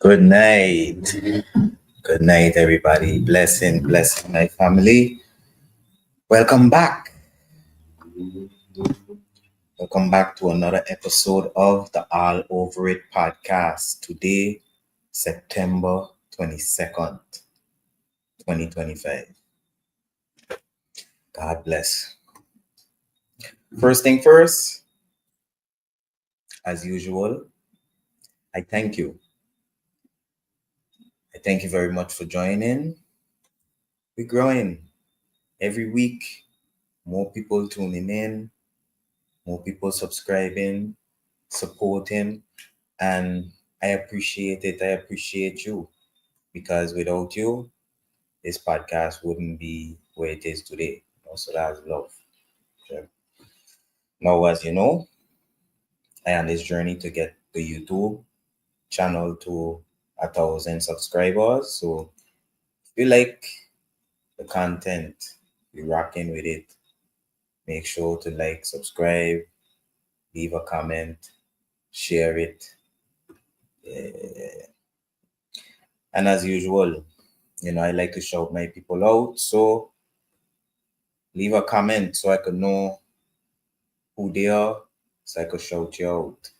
Good night. Good night, everybody. Blessing, my family. Welcome back. Welcome back to another episode of the All Over It podcast. Today, September 22nd, 2025. God bless. First thing first, as usual, I thank you. I thank you very much for joining. We're growing every week. More people tuning in, more people subscribing, supporting, and I appreciate it. I appreciate you because without you, this podcast wouldn't be where it is today. So that's love. Okay. Now, as you know, I am on this journey to get the YouTube channel to 1,000 subscribers. So if you like the content, you're rocking with it, make sure to like, subscribe, leave a comment, share it. And as usual, I like to shout my people out. So leave a comment so I could know who they are, so I could shout you out.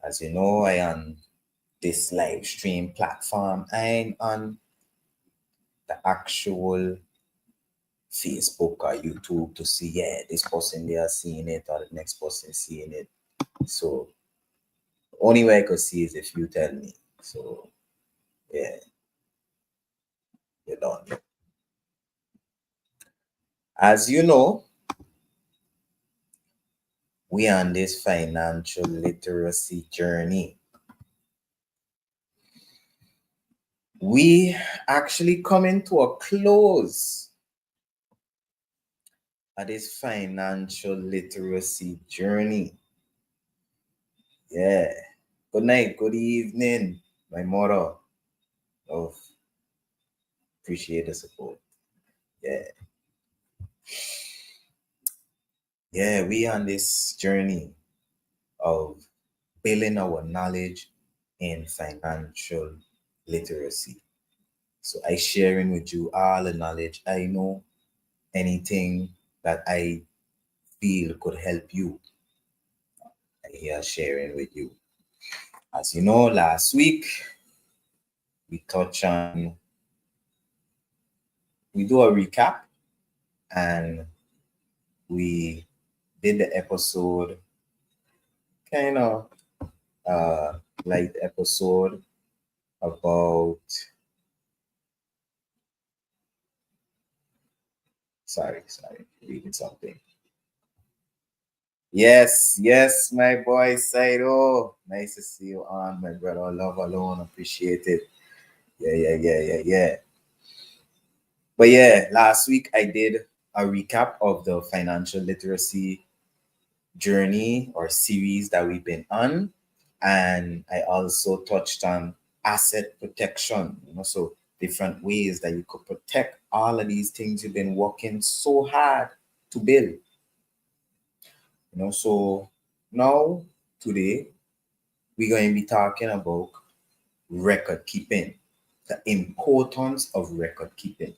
As you know, I am this live stream platform. I'm on the actual Facebook or YouTube to see, this person they are seeing it or the next person seeing it. So the only way I could see is if you tell me. So yeah, you're done. As you know, we are on this financial literacy journey. We actually coming to a close at this financial literacy journey. Yeah. Good night, good evening, my mother. Love. Appreciate the support. Yeah. Yeah, we on this journey of building our knowledge in financial literacy. So I sharing with you all the knowledge I know, anything that I feel could help you. I here sharing with you. As you know, last week we do a recap, and we did the episode kind of light episode about sorry, reading something. Yes, my boy Saido. Nice to see you on, my brother. Love alone, appreciate it. Yeah. But yeah, last week I did a recap of the financial literacy journey or series that we've been on. And I also touched on asset protection, so different ways that you could protect all of these things you've been working so hard to build. So now today we're going to be talking about record keeping, the importance of record keeping.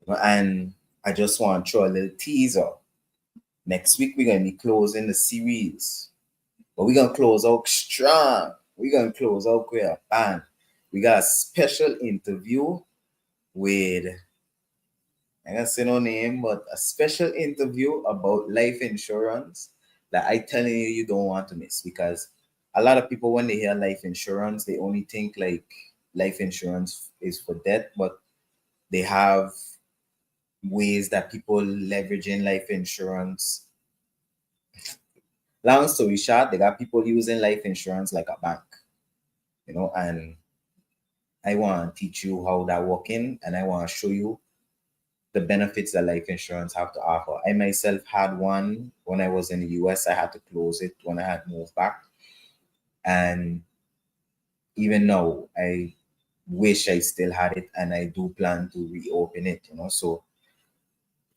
And I just want to throw a little teaser. Next week we're going to be closing the series, but we're going to close out strong. We're going to close out with a bang. We got a special interview with, I can't say no name, but a special interview about life insurance that I telling you don't want to miss, because a lot of people, when they hear life insurance, they only think like life insurance is for death, but they have ways that people leveraging life insurance. Long story short, they got people using life insurance like a bank, and I want to teach you how that working, and I want to show you the benefits that life insurance have to offer. I myself had one when I was in the US. I had to close it when I had moved back. And even now, I wish I still had it, and I do plan to reopen it, So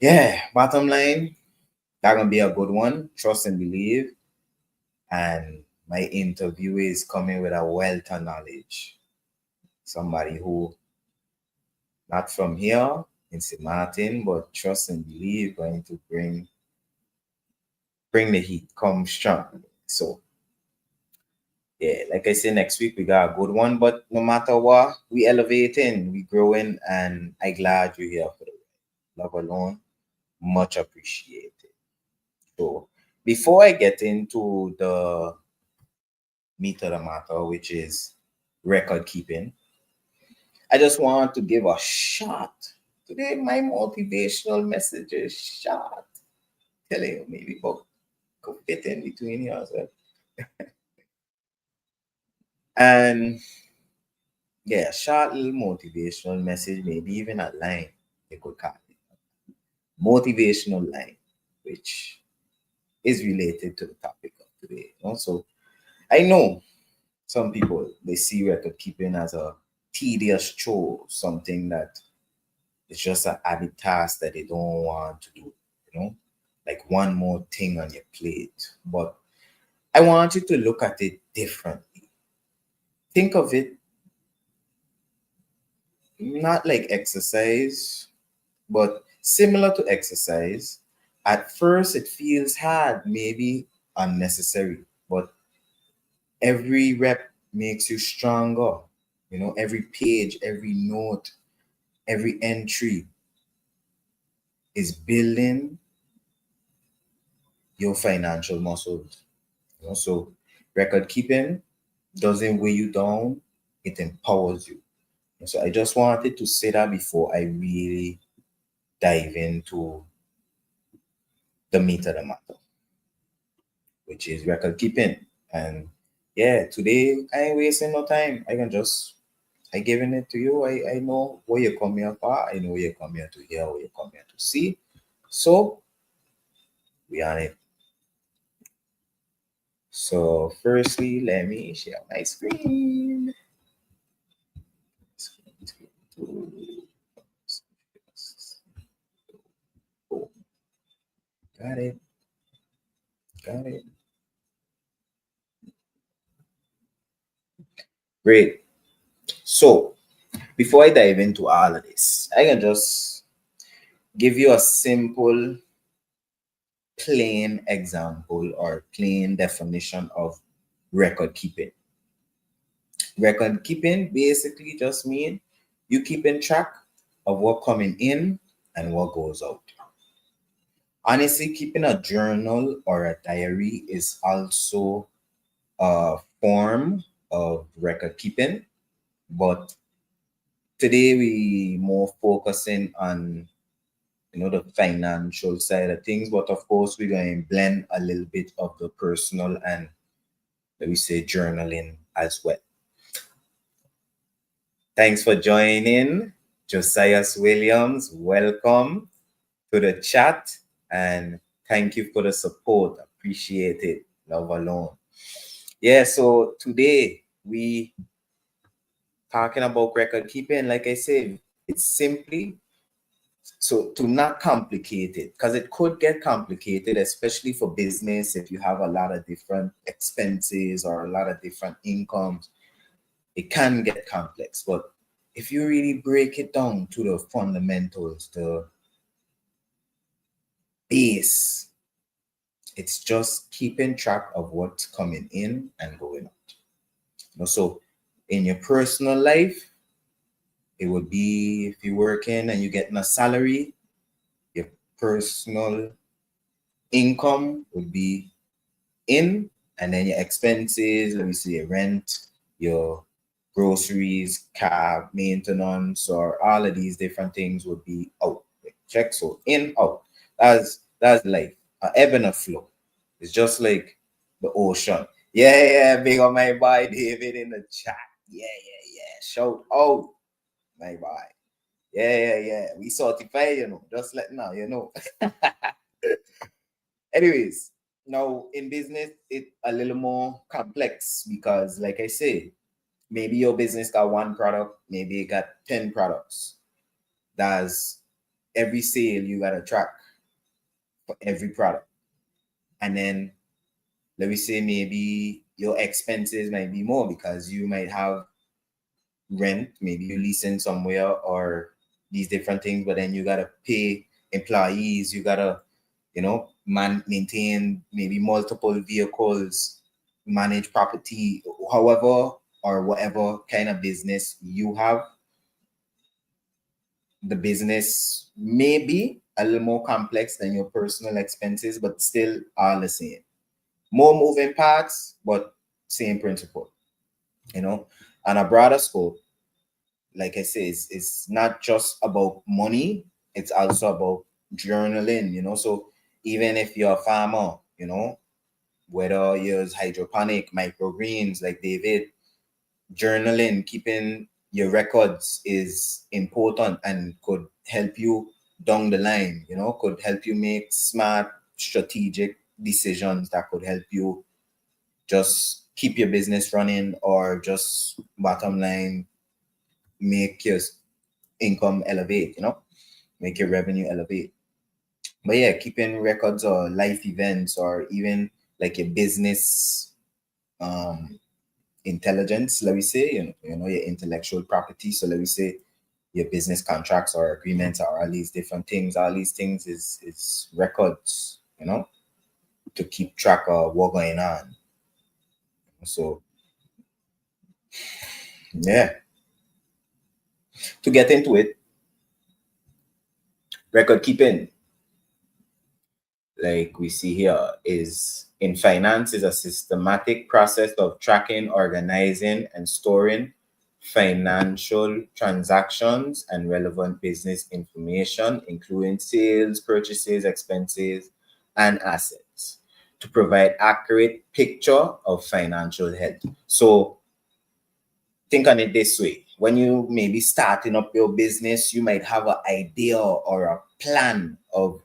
yeah, bottom line, that's gonna be a good one. Trust and believe. And my interview is coming with a wealth of knowledge. Somebody who not from here in St. Maarten, but trust and believe going to bring the heat, come strong. So yeah, like I said, next week we got a good one. But no matter what, we elevating, we growing, and I glad you're here for the love alone. Much appreciated. So before I get into the meat of the matter, which is record keeping, I just want to give a shot. Today, my motivational message is shot. Telling you maybe about could fit in between here as well. And yeah, short little motivational message, maybe even a line, you could call it. Motivational line, which is related to the topic of today. Also, I know some people they see record keeping as a tedious chore, something that it's just an added task that they don't want to do, like one more thing on your plate. But I want you to look at it differently. Think of it not like exercise, but similar to exercise. At first, it feels hard, maybe unnecessary, but every rep makes you stronger. Every page, every note, every entry is building your financial muscles. So record keeping doesn't weigh you down, it empowers you. So I just wanted to say that before I really dive into the meat of the matter, which is record keeping. And yeah, today I ain't wasting no time. I giving it to you. I know what you come here for. I know what you come here to hear, what you come here to see. So we on it. So firstly, let me share my screen. Oh, got it. Got it. Great. So before I dive into all of this, I can just give you a simple, plain example or plain definition of record keeping. Record keeping basically just mean you keeping track of what coming in and what goes out. Honestly, keeping a journal or a diary is also a form of record keeping, but today we more focusing on the financial side of things, but of course we're going to blend a little bit of the personal and let me say journaling as well. Thanks for joining, Josiah Williams. Welcome to the chat and thank you for the support. Appreciate it. Love alone. Yeah, so today we talking about record keeping. Like I said, it's simply so to not complicate it because it could get complicated, especially for business if you have a lot of different expenses or a lot of different incomes. It can get complex, but if you really break it down to the fundamentals, the base, it's just keeping track of what's coming in and going out. So in your personal life, it would be if you're working and you're getting a salary, your personal income would be in, and then your expenses, let me see, your rent, your groceries, car maintenance, or all of these different things would be out. Check, so in, out. That's life. A ebb and a flow. It's just like the ocean. Yeah, big on my boy David in the chat. Yeah. Shout out, my boy. Yeah. We certify, just let now. Anyways, now in business, it's a little more complex because, like I say, maybe your business got one product, maybe it got 10 products. That's every sale you got to track for every product. And then let me say maybe your expenses might be more because you might have rent, maybe you leasing somewhere or these different things, but then you gotta pay employees, you gotta, maintain maybe multiple vehicles, manage property, however or whatever kind of business you have. The business may be a little more complex than your personal expenses, but still are the same. More moving parts, but same principle, on a broader scope. Like I say, it's not just about money, it's also about journaling, So even if you're a farmer, whether you use hydroponic, microgreens like David, journaling, keeping your records is important and could help you down the line, could help you make smart, strategic decisions that could help you just keep your business running or just bottom line make your income elevate, make your revenue elevate. But yeah, keeping records or life events or even like your business intelligence, let me say, your intellectual property. So let me say your business contracts or agreements or all these different things. All these things is records, to keep track of what going on. So yeah, to get into it, record keeping, like we see here, is in finance is a systematic process of tracking, organizing, and storing financial transactions and relevant business information, including sales, purchases, expenses, and assets, to provide accurate picture of financial health. So think on it this way. When you maybe starting up your business, you might have an idea or a plan of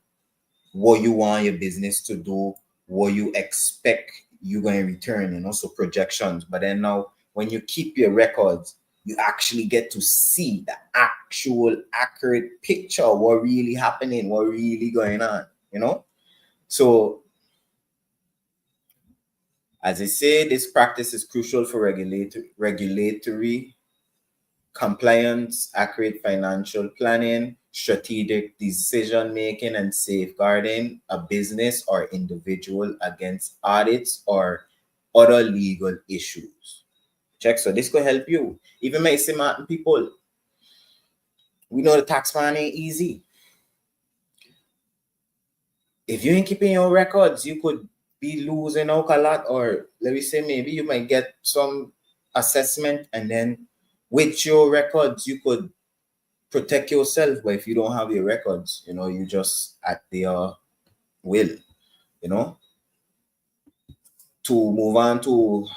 what you want your business to do, what you expect you're going to return, so projections. But then now, when you keep your records, you actually get to see the actual accurate picture of what really happening, what really going on, So, as I say, this practice is crucial for regulatory compliance, accurate financial planning, strategic decision making, and safeguarding a business or individual against audits or other legal issues. Check. So this could help you. Even my say, Maarten, people, we know the tax man ain't easy. If you ain't keeping your records, you could be losing out a lot, or let me say maybe you might get some assessment, and then with your records you could protect yourself. But if you don't have your records, you just at their will, To move on to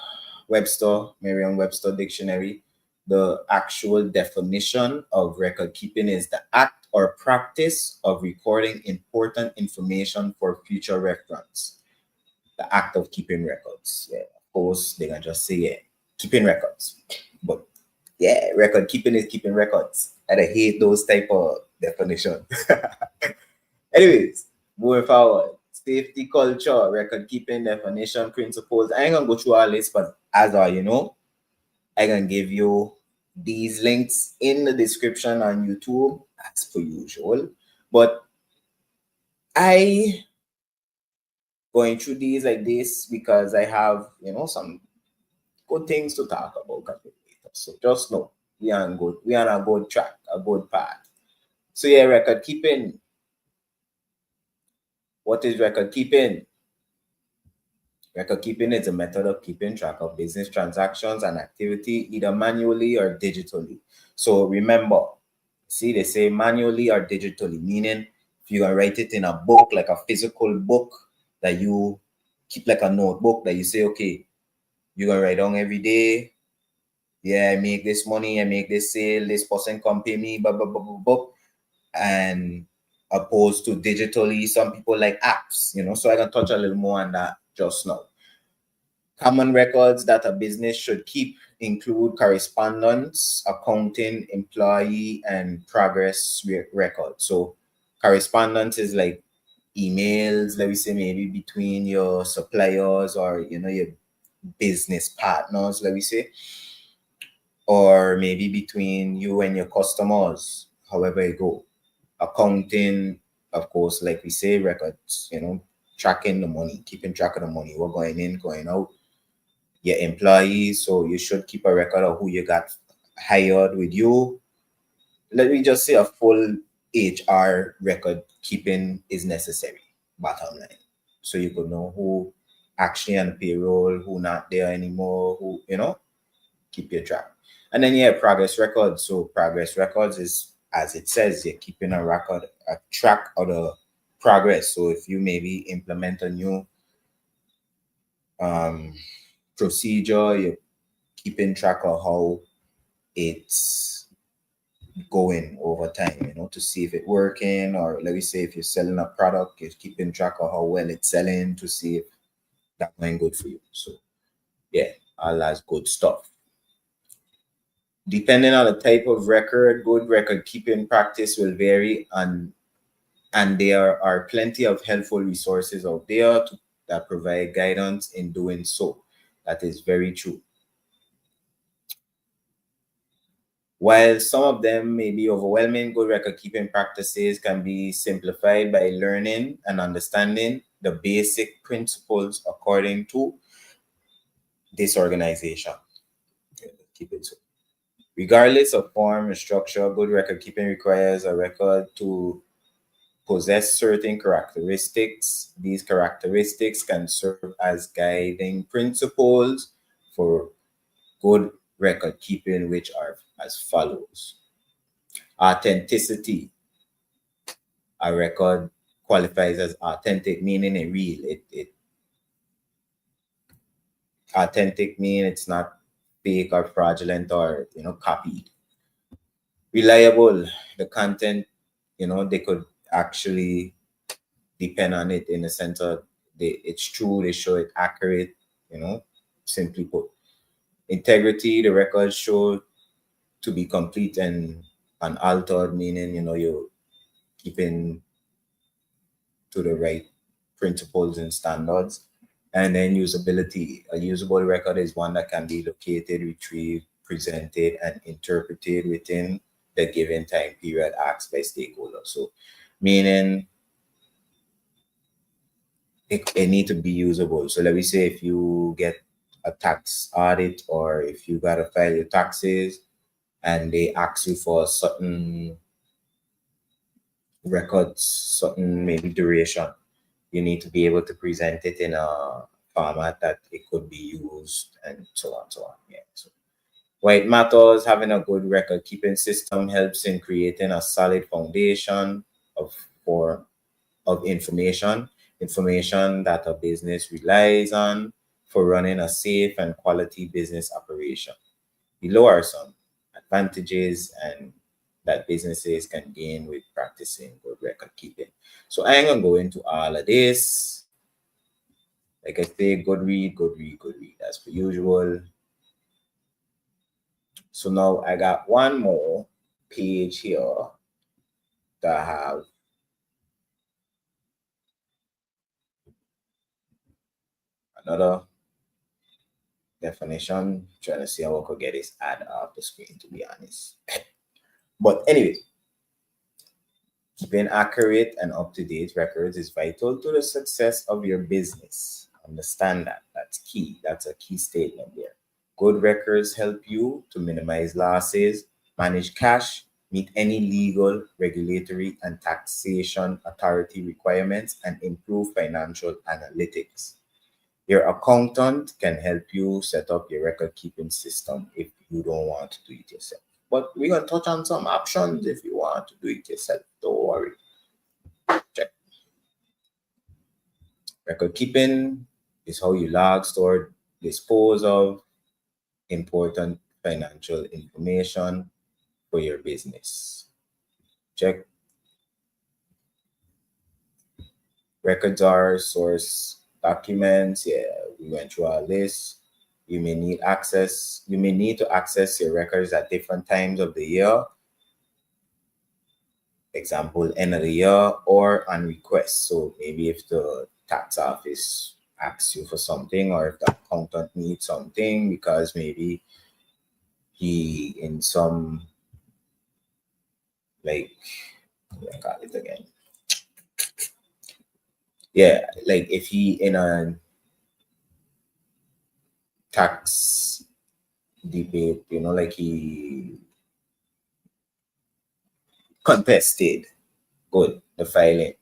Merriam-Webster dictionary, the actual definition of record keeping is the act or practice of recording important information for future reference. The act of keeping records. Yeah, of course, they can just say, yeah, keeping records. But yeah, record keeping is keeping records. And I hate those type of definitions. Anyways, moving forward. Safety culture, record keeping, definition, principles. I ain't gonna go through all this, but as I can give you these links in the description on YouTube, as per usual. But I going through these like this because I have, some good things to talk about. So just know we are on a good track, a good path. So yeah, record keeping. What is record keeping? Record keeping is a method of keeping track of business transactions and activity either manually or digitally. So remember, see, they say manually or digitally, meaning if you're gonna write it in a book, like a physical book that you keep, like a notebook that you say, okay, you're gonna write down every day. Yeah, I make this money, I make this sale, this person come pay me, blah, blah, blah, blah, blah. And opposed to digitally, some people like apps, so I can touch a little more on that just now. Common records that a business should keep include correspondence, accounting, employee, and progress records. So correspondence is like emails, let me say maybe between your suppliers or, your business partners, let me say, or maybe between you and your customers, however it go. Accounting, of course, like we say, records, tracking the money, keeping track of the money, what going in, going out, your employees. So you should keep a record of who you got hired with you. Let me just say a full HR record keeping is necessary, bottom line. So you could know who actually on the payroll, who not there anymore, who, keep your track. And then yeah, progress records. So progress records is, as it says, you're keeping a record, a track of the progress. So if you maybe implement a new um, procedure, you're keeping track of how it's going over time, to see if it's working, or let me say if you're selling a product, you're keeping track of how well it's selling to see if that's going good for you. So yeah, all that's good stuff. Depending on the type of record, good record keeping practice will vary, and there are plenty of helpful resources out there that provide guidance in doing so. That is very true. While some of them may be overwhelming, good record keeping practices can be simplified by learning and understanding the basic principles according to this organization. Keep it so. Regardless of form or structure, good record keeping requires a record to possess certain characteristics. These characteristics can serve as guiding principles for good record keeping, which are as follows. Authenticity. A record qualifies as authentic, meaning it real. It authentic mean it's not fake or fraudulent or copied. Reliable. The content, they could actually depend on it in the sense of it's true, they show it accurate, simply put. Integrity, the records show to be complete and unaltered, meaning, you're keeping to the right principles and standards. And then usability. A usable record is one that can be located, retrieved, presented, and interpreted within the given time period asked by stakeholders. So, meaning it need to be usable. So let me say if you get a tax audit, or if you got to file your taxes and they ask you for certain records, certain maybe duration, you need to be able to present it in a format that it could be used, and so on, so on. Yeah. So why it matters, having a good record keeping system helps in creating a solid foundation of for of information that a business relies on for running a safe and quality business operation. Below are some advantages and that businesses can gain with practicing good record keeping. So I ain't gonna go into all of this. Like I say, good read, good read, good read, as per usual. So now I got one more page here that have another definition. Trying to see how I could get this ad off the screen, to be honest. But anyway, keeping accurate and up-to-date records is vital to the success of your business. Understand that. That's key. That's a key statement there. Good records help you to minimize losses, manage cash, meet any legal, regulatory, and taxation authority requirements, and improve financial analytics. Your accountant can help you set up your record keeping system if you don't want to do it yourself. But we're going to touch on some options if you want to do it yourself. Don't worry. Check. Record keeping is how you log, store, dispose of important financial information for your business. Check. Records are source documents. Yeah, we went through our list. You may need access. You may need to access your records at different times of the year. Example, end of the year or on request. So maybe if the tax office asks you for something, or if the accountant needs something because maybe he in some like I call it again. Yeah, like if he in a tax debate, like he contested good the filing,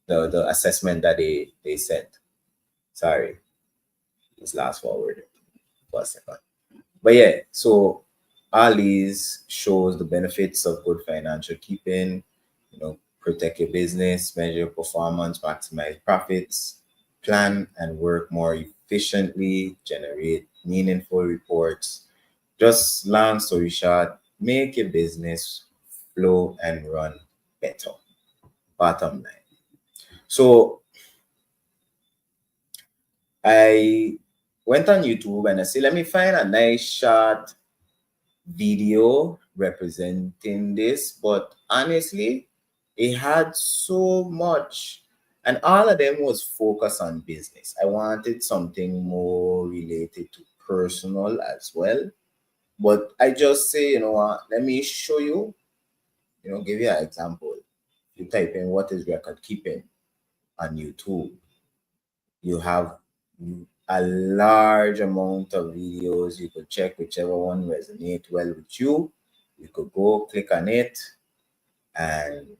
the assessment that they sent. Sorry, this last forward for a second. But yeah, so all these shows the benefits of good financial keeping, protect your business, measure your performance, maximize profits, plan and work more efficiently, generate meaningful reports. Just long story short, make your business flow and run better. Bottom line. So I went on YouTube and I said, let me find a nice short video representing this, but honestly, it had so much, and all of them was focused on business. I wanted something more related to personal as well, but I just say, you know what, let me show you, give you an example. You type in what is record keeping on YouTube, you have a large amount of videos. You could check whichever one resonate well with you. You could go click on it and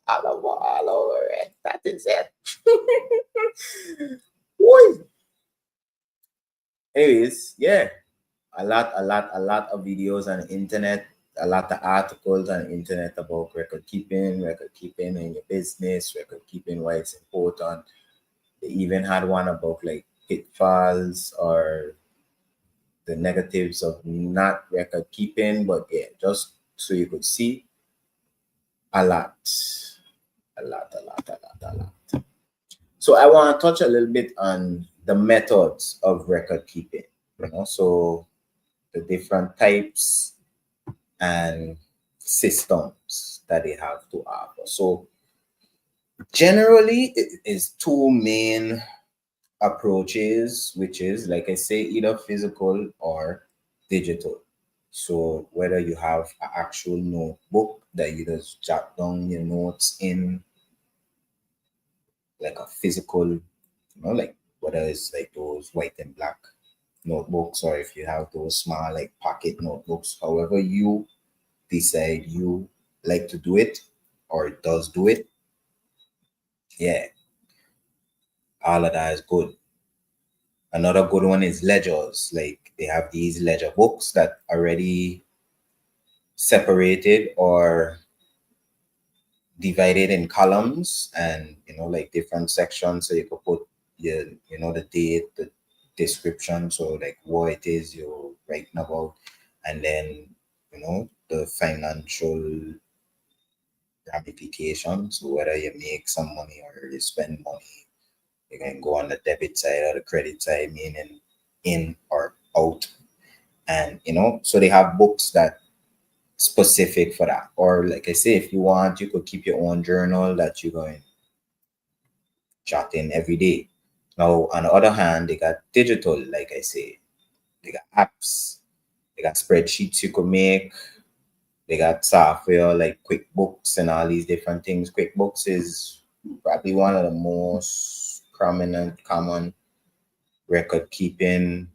all over it. That is it. Boy. Anyways, yeah, a lot of videos on the internet, a lot of articles on the internet about record keeping in your business, record keeping, why it's important. They even had one about like pitfalls or the negatives of not record keeping, but yeah, just so you could see a lot, a lot. So I want to touch a little bit on the methods of record keeping, so the different types and systems that they have to offer. So generally, it is two main approaches, which is, like I say, either physical or digital. So whether you have an actual notebook that you just jot down your notes in, like a physical, like whether it's like those white and black notebooks, or if you have those small like pocket notebooks, however you decide you like to do it or does do it, yeah, all of that is good. Another good one is ledgers. Like they have these ledger books that already separated or divided in columns, and like different sections, so you could put your the date, the description, so like what it is you're writing about, and then the financial ramifications, so whether you make some money or you spend money. You can go on the debit side or the credit side, meaning in or out. And so they have books that specific for that. Or like I say, if you want, you could keep your own journal that you're going jot in every day. Now, on the other hand, they got digital, like I say, they got apps, they got spreadsheets you could make, they got software like QuickBooks and all these different things. QuickBooks is probably one of the most prominent, common record keeping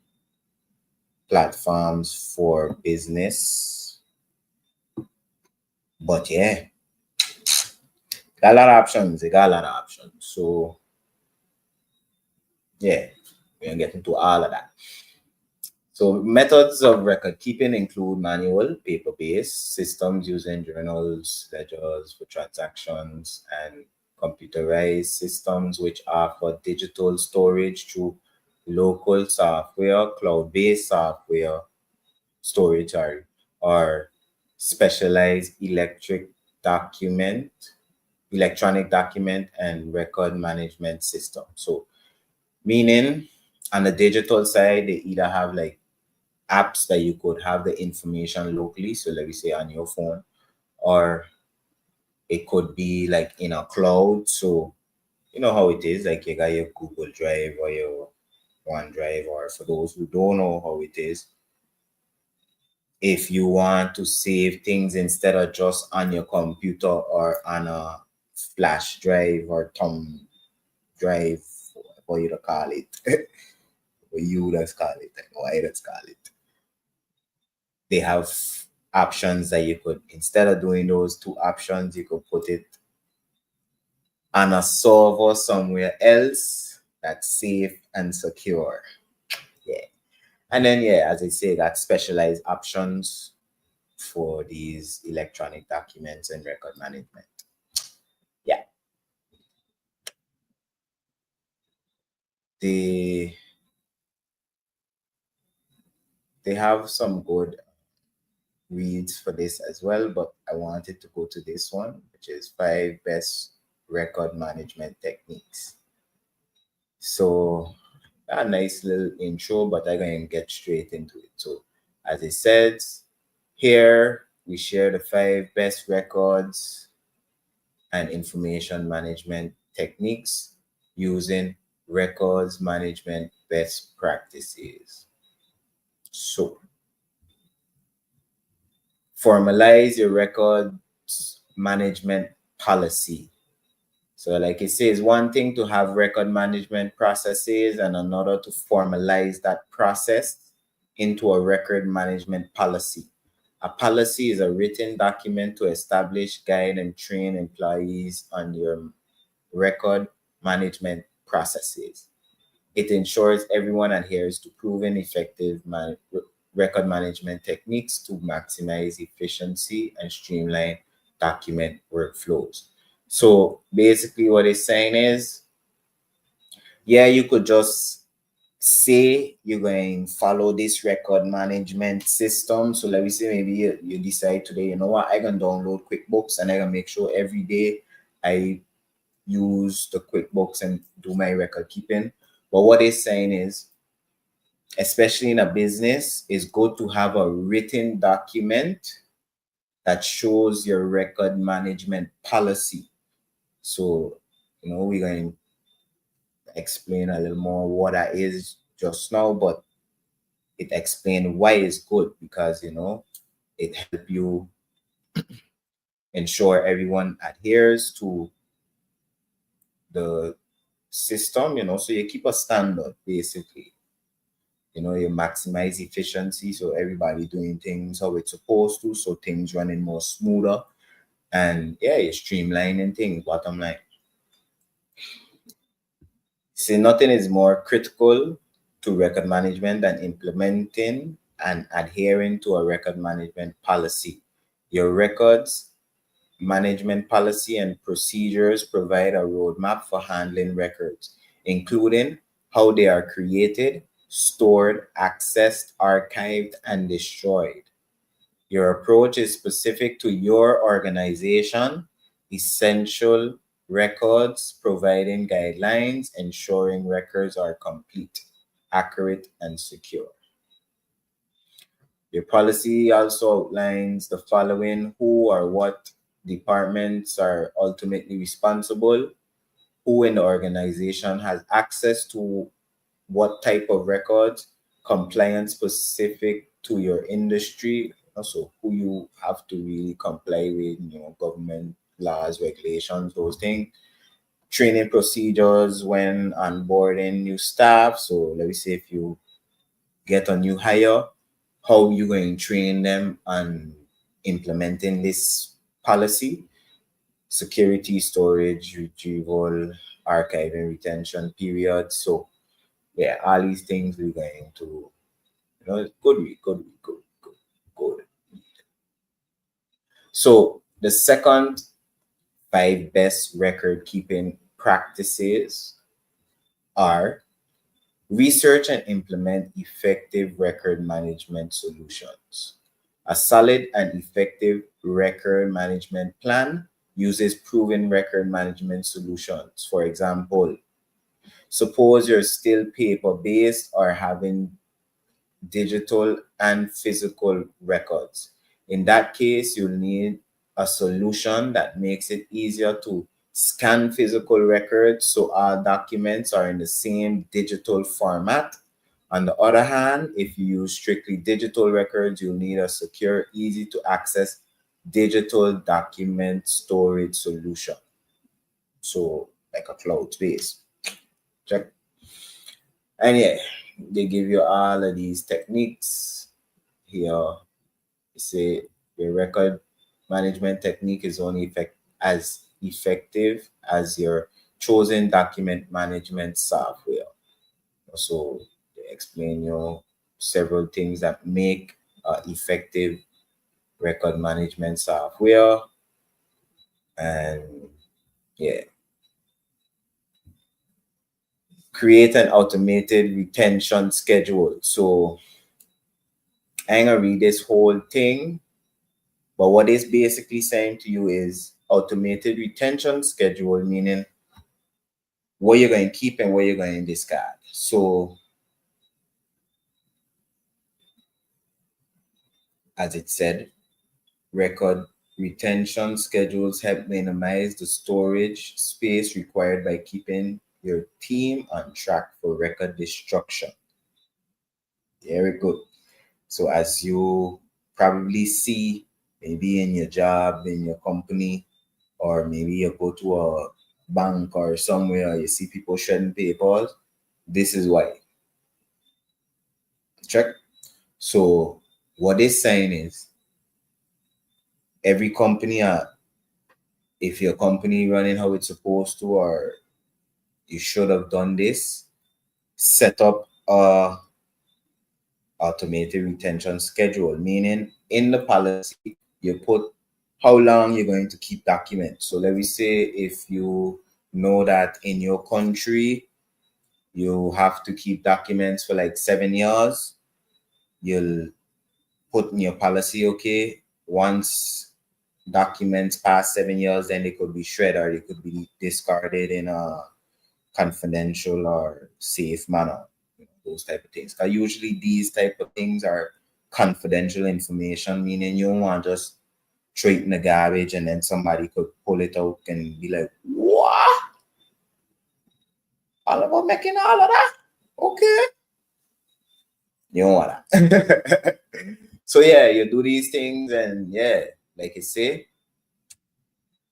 platforms for business. But yeah, got a lot of options. They got a lot of options. So yeah, we're gonna get into all of that. So methods of record keeping include manual, paper-based systems using journals, ledgers for transactions, and computerized systems which offer digital storage through local software, cloud-based software storage, or specialized electronic document and record management system. So meaning on the digital side, they either have like apps that you could have the information locally, so let me say on your phone, or it could be like in a cloud, so you know how it is, like you got your Google Drive or your OneDrive, or for those who don't know how it is, if you want to save things instead of just on your computer or on a flash drive or thumb drive, what you to call it, what you let's call it, and why let's call it. They have options that you could, instead of doing those two options, you could put it on a server somewhere else that's safe and secure. Yeah. And then, yeah, as I say, got specialized options for these electronic documents and record management. Yeah. They they have some good reads for this as well, but I wanted to go to this one, which is 5 best record management techniques. So a nice little intro, but I'm going to get straight into it. So as I said, here we share the 5 best records and information management techniques using records management best practices. So formalize your records management policy. So, like it says, one thing to have record management processes and another to formalize that process into a record management policy. A policy is a written document to establish, guide, and train employees on your record management processes. It ensures everyone adheres to proven effective record management techniques to maximize efficiency and streamline document workflows. So basically, what it's saying is, yeah, you could just say you're going to follow this record management system. So let me say maybe you decide today, you know what, I can download QuickBooks and I can make sure every day I use the QuickBooks and do my record keeping. But what it's saying is, especially in a business, it's good to have a written document that shows your record management policy. So, we're going to explain a little more what that is just now, but it explains why it's good because, it helps you ensure everyone adheres to the system, so you keep a standard basically. You maximize efficiency, so everybody doing things how it's supposed to, so things running more smoother. And yeah, you're streamlining things, bottom line. See, nothing is more critical to record management than implementing and adhering to a record management policy. Your records management policy and procedures provide a roadmap for handling records, including how they are created, stored, accessed, archived, and destroyed. Your approach is specific to your organization, essential records, providing guidelines, ensuring records are complete, accurate, and secure. Your policy also outlines the following: who or what departments are ultimately responsible, who in the organization has access to what type of records, compliance specific to your industry, also who you have to really comply with, government laws, regulations, those things, training procedures when onboarding new staff. So let me say if you get a new hire, how you going to train them on implementing this policy, security, storage, retrieval, archiving, retention period. So yeah, all these things we're going to, good read, good read, good. So the second 5 best record keeping practices are: research and implement effective record management solutions. A solid and effective record management plan uses proven record management solutions. For example, suppose you're still paper-based or having digital and physical records. In that case, you'll need a solution that makes it easier to scan physical records so all documents are in the same digital format. On the other hand, if you use strictly digital records, you'll need a secure, easy to access digital document storage solution. So, like a cloud space. Check. And yeah, they give you all of these techniques here. You say your record management technique is only as effective as your chosen document management software. So they explain several things that make effective record management software. And yeah, create an automated retention schedule. So I'm gonna read this whole thing, but what it's basically saying to you is automated retention schedule, meaning what you're going to keep and what you're going to discard. So as it said, record retention schedules help minimize the storage space required by keeping your team on track for record destruction. Very good. So as you probably see, maybe in your job, in your company, or maybe you go to a bank or somewhere, you see people shredding papers. This is why. Check. So what they're saying is every company, if your company running how it's supposed to, or you should have done this, set up a automated retention schedule, meaning in the policy, you put how long you're going to keep documents. So let me say if you know that in your country, you have to keep documents for like 7 years, you'll put in your policy, okay, once documents past 7 years, then they could be shredded or they could be discarded in a confidential or safe manner. Those type of things. Because usually these type of things are confidential information, meaning you don't want to just throw it in the garbage and then somebody could pull it out and be like, what? All about making all of that? Okay. You don't want that. So yeah, you do these things and yeah, like I say,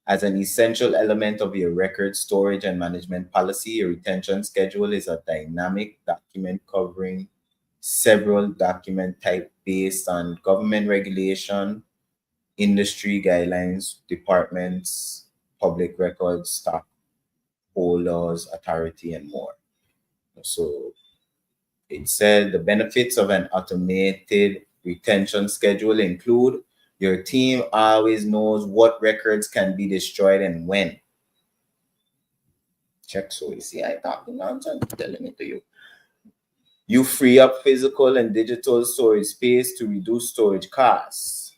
as an essential element of your record storage and management policy, your retention schedule is a dynamic document covering several document types based on government regulation, industry guidelines, departments, public records, stockholders, authority, and more. So it said the benefits of an automated retention schedule include your team always knows what records can be destroyed and when. Check. So you see, I talking nonsense, telling it to you. You free up physical and digital storage space to reduce storage costs.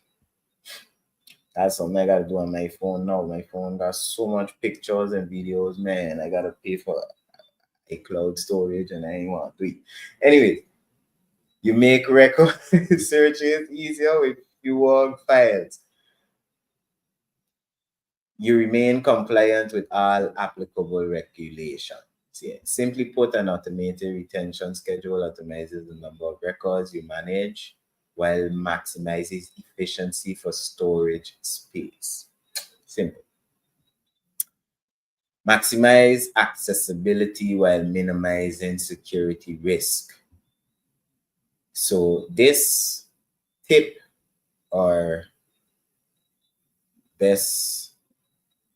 That's something I gotta do on my phone now. My phone got so much pictures and videos, man. I gotta pay for a cloud storage and I ain't want to do it. Anyways, you make record searches easier with fewer files. You remain compliant with all applicable regulations. Yeah. Simply put, an automated retention schedule optimizes the number of records you manage while maximizes efficiency for storage space. Simple. Maximize accessibility while minimizing security risk. So this tip or best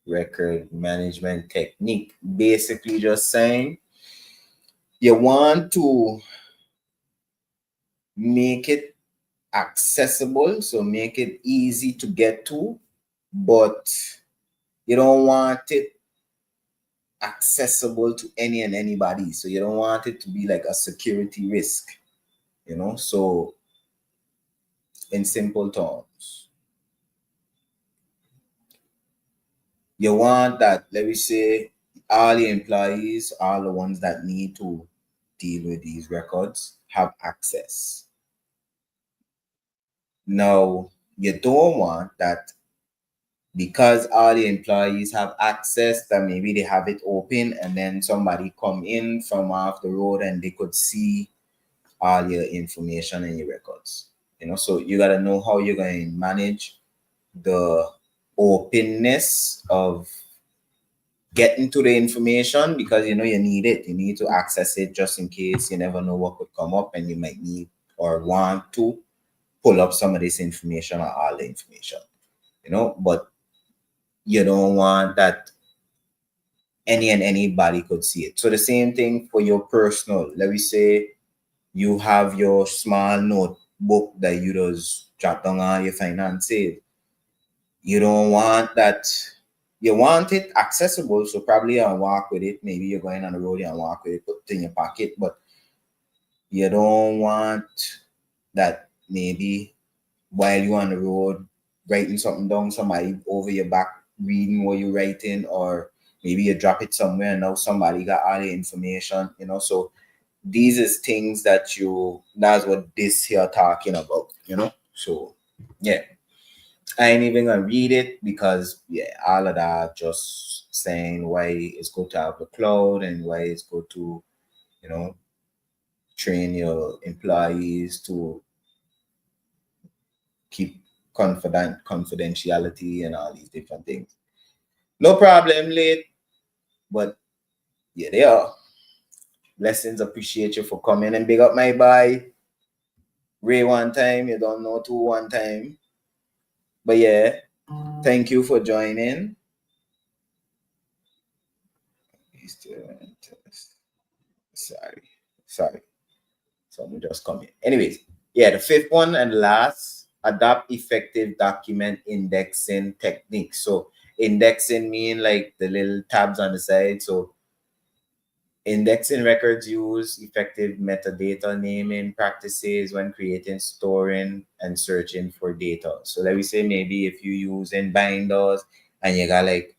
record management technique basically just saying you want to make it accessible, so make it easy to get to, but you don't want it accessible to any and anybody. So you don't want it to be like a security risk, So in simple terms, you want that, let me say, all the employees, all the ones that need to deal with these records have access. Now, you don't want that because all the employees have access, that maybe they have it open and then somebody come in from off the road and they could see all your information and your records. So you got to know how you're going to manage the openness of getting to the information, because you need it. You need to access it just in case. You never know what could come up and you might need or want to pull up some of this information or all the information. But you don't want that any and anybody could see it. So the same thing for your personal. Let me say you have your small notebook that you just jot down all your finances. You don't want that. You want it accessible, so probably you walk with it. Maybe you're going on the road and walk with it, put it in your pocket, but you don't want that maybe while you're on the road writing something down, somebody over your back reading what you're writing, or maybe you drop it somewhere and now somebody got all the information. So these is things that's what this here talking about. So yeah, I ain't even gonna read it, because all of that just saying why it's good to have the cloud and why it's good to you know train your employees to keep confidentiality and all these different things. No problem, late, but yeah, they are. Blessings, appreciate you for coming, and big up my boy Ray one time. You don't know two one time, but yeah, thank you for joining. Sorry. Someone just come in. Anyways, yeah, the fifth one and last, adopt effective document indexing techniques. So indexing mean like the little tabs on the side. So indexing records use effective metadata naming practices when creating, storing, and searching for data. So let me say maybe if you using binders and you got like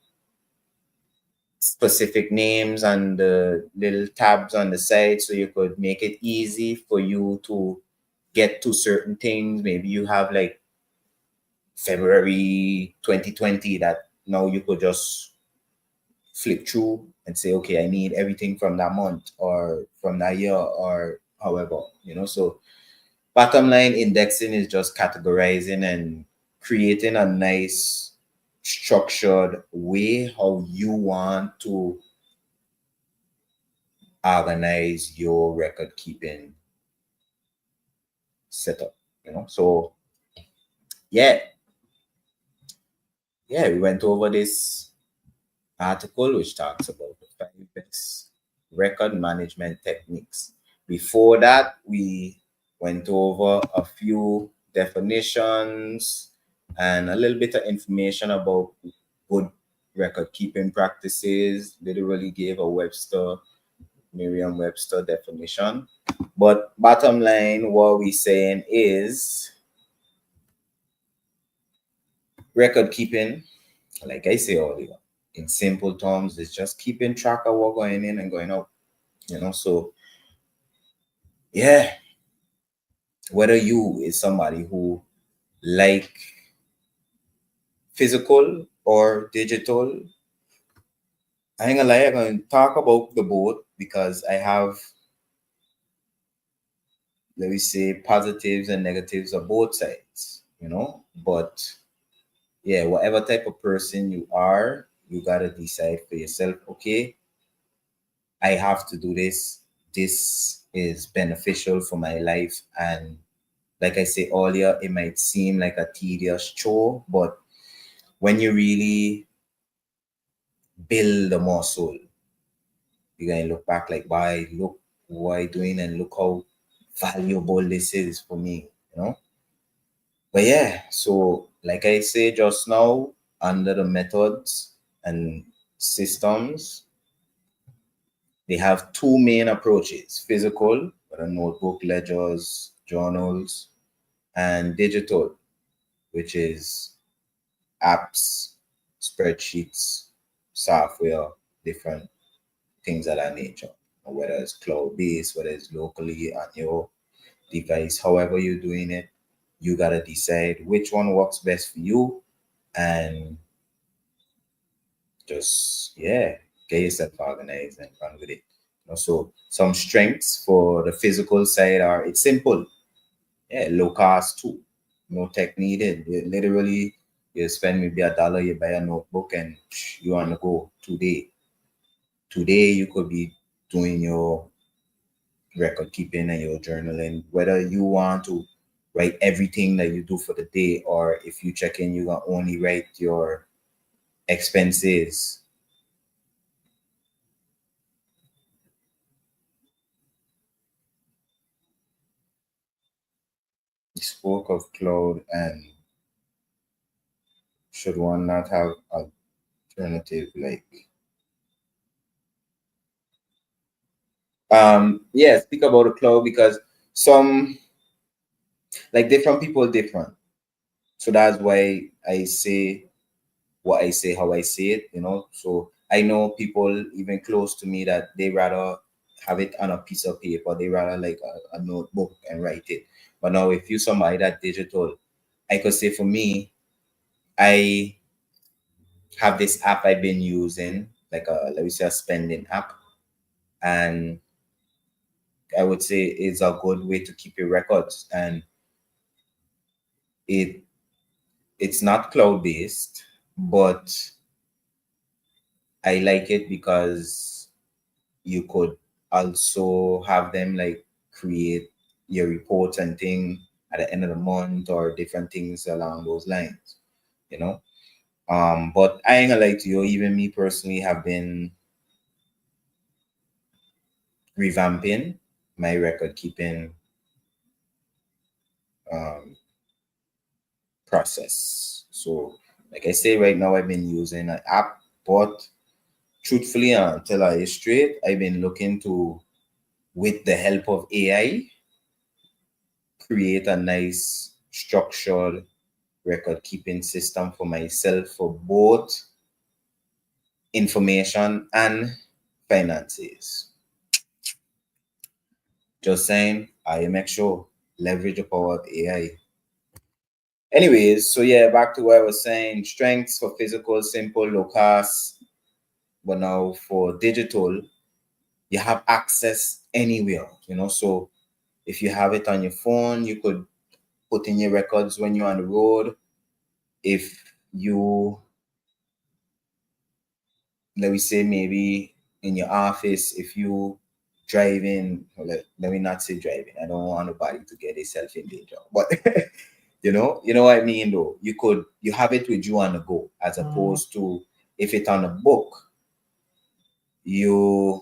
specific names and the little tabs on the side, so you could make it easy for you to get to certain things. Maybe you have like February 2020 that now you could just flip through and say, okay, I need everything from that month or from that year or however. So bottom line, indexing is just categorizing and creating a nice structured way how you want to organize your record keeping setup. So yeah, we went over this article which talks about the 5 best record management techniques. Before that, we went over a few definitions and a little bit of information about good record keeping practices. Literally gave a Merriam-Webster definition. But bottom line, what we're saying is record keeping, like I say earlier, in simple terms, is just keeping track of what going in and going out. So yeah, whether you is somebody who like physical or digital, I ain't gonna lie, I'm gonna talk about the both because I have, let me say, positives and negatives of both sides, but yeah, whatever type of person you are, you gotta decide for yourself, okay, I have to do this. This is beneficial for my life. And like I say earlier, it might seem like a tedious chore, but when you really build a muscle, you're gonna look back like, why look what I doing and look how valuable this is for me. But yeah, so like I say just now, under the methods and systems, they have two main approaches: physical, with a notebook, ledgers, journals, and digital, which is apps, spreadsheets, software, different things of that nature. Whether it's cloud based, whether it's locally on your device, however you're doing it, you gotta decide which one works best for you and just get yourself organized and run with it. So some strengths for the physical side are it's simple. Low cost too. No tech needed. Literally, you spend maybe $1, you buy a notebook, and you want to go today. Today, you could be doing your record keeping and your journaling, whether you want to write everything that you do for the day, or if you check in, you can only write your expenses. You spoke of cloud, and should one not have alternative like speak about the cloud because some like different people different. So that's why I say what I say, how I say it. So I know people even close to me that they rather have it on a piece of paper, they rather like a notebook and write it. But now if you somebody that digital, I could say for me, I have this app I've been using, like a let me say a spending app. And I would say it's a good way to keep your records. And it it's not cloud based, but I like it because you could also have them like create your reports and thing at the end of the month or different things along those lines, you know. But I ain't gonna lie to you, even me personally have been revamping my record keeping um process. So like I say right now I've been using an app, but truthfully until I straight, I've been looking to with the help of AI create a nice structured record keeping system for myself for both information and finances. Just saying, I make sure leverage the power of AI. Anyways, so back to what I was saying. Strengths for physical, simple, low cost. But now for digital, you have access anywhere. So if you have it on your phone, you could put in your records when you're on the road. If you let me say maybe in your office, if you driving, let me not say driving. I don't want nobody to get himself in danger. But you know what I mean though. You have it with you on the go, as opposed to if it's on a book, you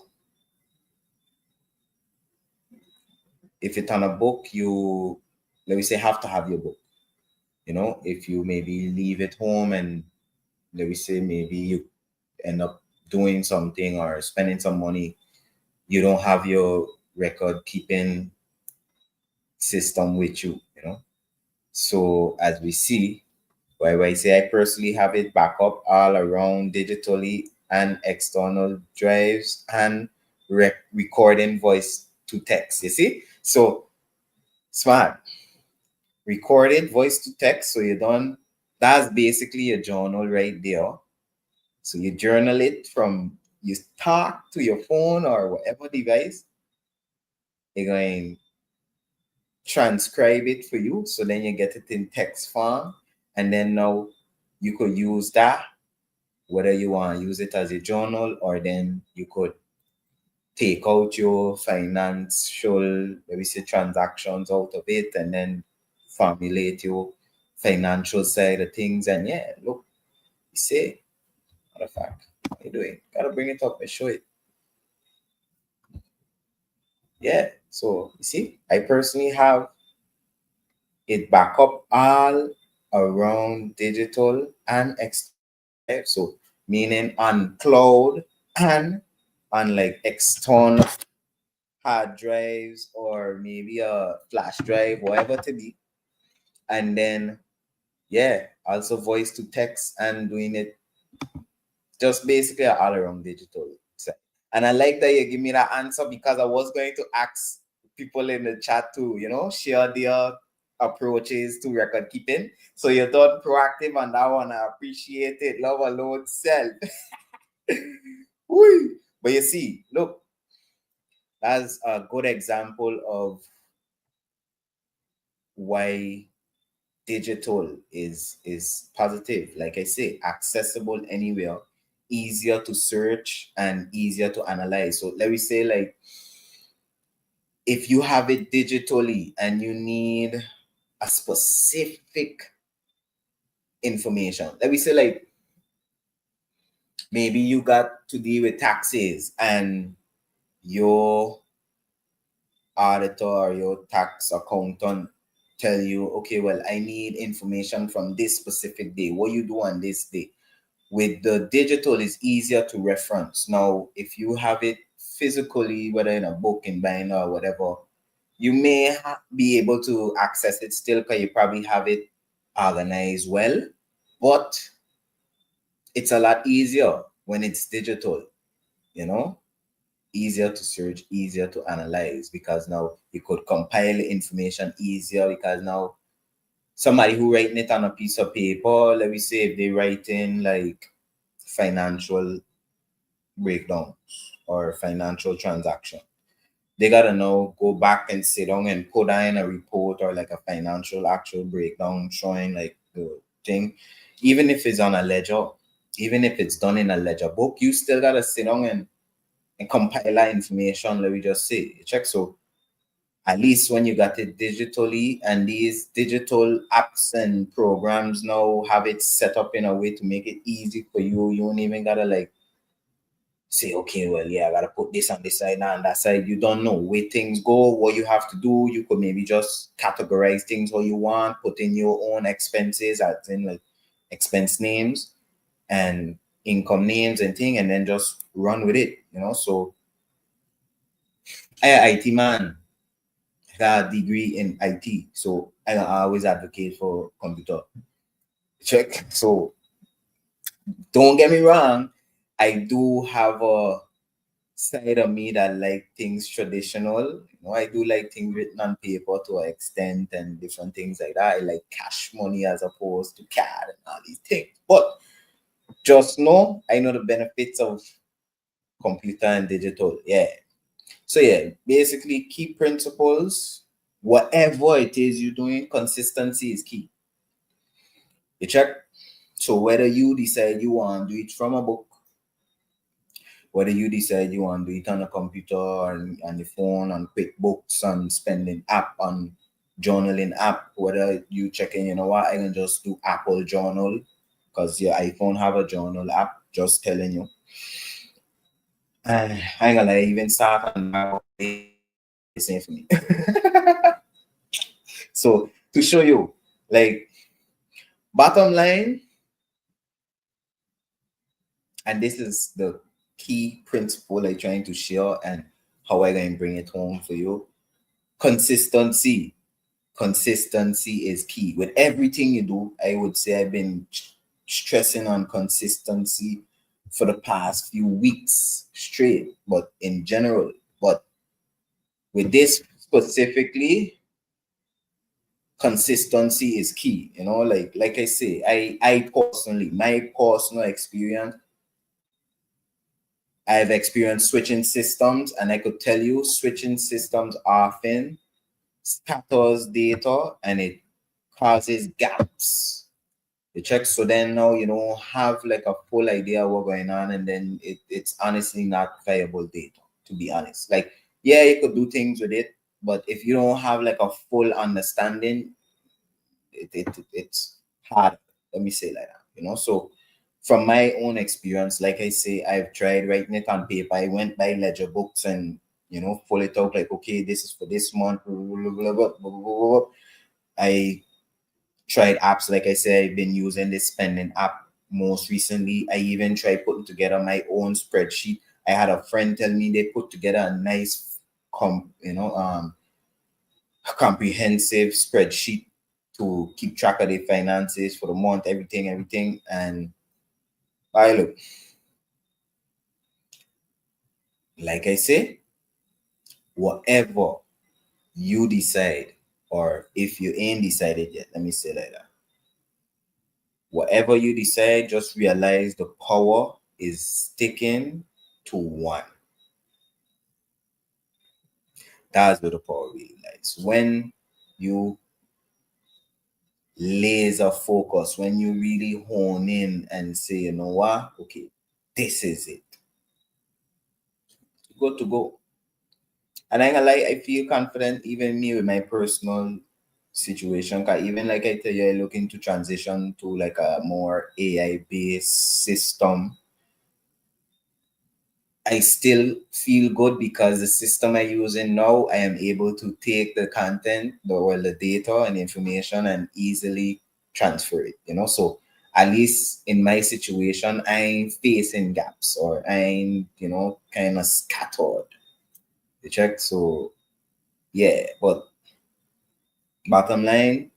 if it's on a book, you let me say have to have your book. If you maybe leave it home and let me say maybe you end up doing something or spending some money, you don't have your record keeping system with you. So as we see, why I say I personally have it back up all around digitally and external drives and recording voice to text. You see? So smart. Recorded voice to text. So you don't that's basically a journal right there. So you journal it from you talk to your phone or whatever device. You're going transcribe it for you. So then you get it in text form. And then now you could use that, whether you want to use it as a journal or then you could take out your financial, maybe say transactions out of it and then formulate your financial side of things. And look, you see, matter of fact, what are you doing? Gotta bring it up and show it. So you see, I personally have it back up all around digital and external drive. So meaning on cloud and on like external hard drives or maybe a flash drive, whatever to be. And then also voice to text and doing it just basically all around digital. And I like that you give me that answer because I was going to ask people in the chat to, share their approaches to record keeping. So you're done proactive on that one. I appreciate it. Love alone self. Woo. But you see, look, that's a good example of why digital is positive. Like I say, accessible anywhere, easier to search and easier to analyze. So let me say, like, if you have it digitally and you need a specific information, let me say, like, maybe you got to deal with taxes and your auditor or your tax accountant tell you, okay, well, I need information from this specific day. What you do on this day? With the digital, is easier to reference. Now, if you have it physically, whether in a book, in binder, or whatever, you may be able to access it still because you probably have it organized well, but it's a lot easier when it's digital, you know, easier to search, easier to analyze, because now you could compile information easier, because now somebody who writing it on a piece of paper, let me say if they write in like financial breakdowns or financial transaction, they gotta now go back and sit down and put in a report or like a financial actual breakdown showing like the thing. Even if it's on a ledger, even if it's done in a ledger book, you still gotta sit down and compile that information, let me just say. Check. So at least when you got it digitally, and these digital apps and programs now have it set up in a way to make it easy for you. You don't even gotta like say, okay, well, yeah, I gotta put this on this side now and that side. You don't know where things go, what you have to do. You could maybe just categorize things how you want, put in your own expenses, as in like expense names and income names and thing, and then just run with it, you know. So I IT man, I got a degree in IT, so I always advocate for computer. Check. So don't get me wrong, I do have a side of me that like things traditional. You know, I do like things written on paper to an extent and different things like that. I like cash money as opposed to card and all these things. But just know I know the benefits of computer and digital. Yeah. So yeah, basically key principles. Whatever it is you're doing, consistency is key. You check. So whether you decide you want to do it from a book, whether you decide you want to do it on a computer and the phone, on QuickBooks, on spending app, on journaling app, whether you checking, you know what, I can just do Apple Journal because your iPhone have a journal app, just telling you. I ain't gonna lie, even start on that same for me. So to show you, like, bottom line, and this is the key principle I'm trying to share and how I can bring it home for you. Consistency. Consistency is key. With everything you do, I would say I've been stressing on consistency for the past few weeks straight, but in general. But with this specifically, consistency is key. You know, like I say, I personally, my personal experience, I've experienced switching systems, and I could tell you switching systems often scatters data and it causes gaps. You check, so then now you don't have like a full idea of what's going on, and then it's honestly not viable data, to be honest. Like, yeah, you could do things with it, but if you don't have like a full understanding, it's hard. Let me say like that, you know. So from my own experience, like I say, I've tried writing it on paper. I went by ledger books and, you know, pull it out like, okay, this is for this month. Blah, blah, blah, blah, blah, blah, blah. I tried apps, like I said, I've been using this spending app most recently. I even tried putting together my own spreadsheet. I had a friend tell me they put together a nice comprehensive spreadsheet to keep track of their finances for the month, everything. And I look, like I say, whatever you decide, or if you ain't decided yet, let me say like that. Whatever you decide, just realize the power is sticking to one. That's where the power really lies. When you laser focus, when you really hone in and say, you know what, okay, this is it. Good to go. And I'm gonna lie, I feel confident even me with my personal situation. Cause even like I tell you, I looking to transition to like a more AI based system. I still feel good because the system I'm using now, I am able to take the content, the data and the information and easily transfer it, you know. So at least in my situation, I'm facing gaps or I'm, you know, kind of scattered. You check? So yeah, but bottom line,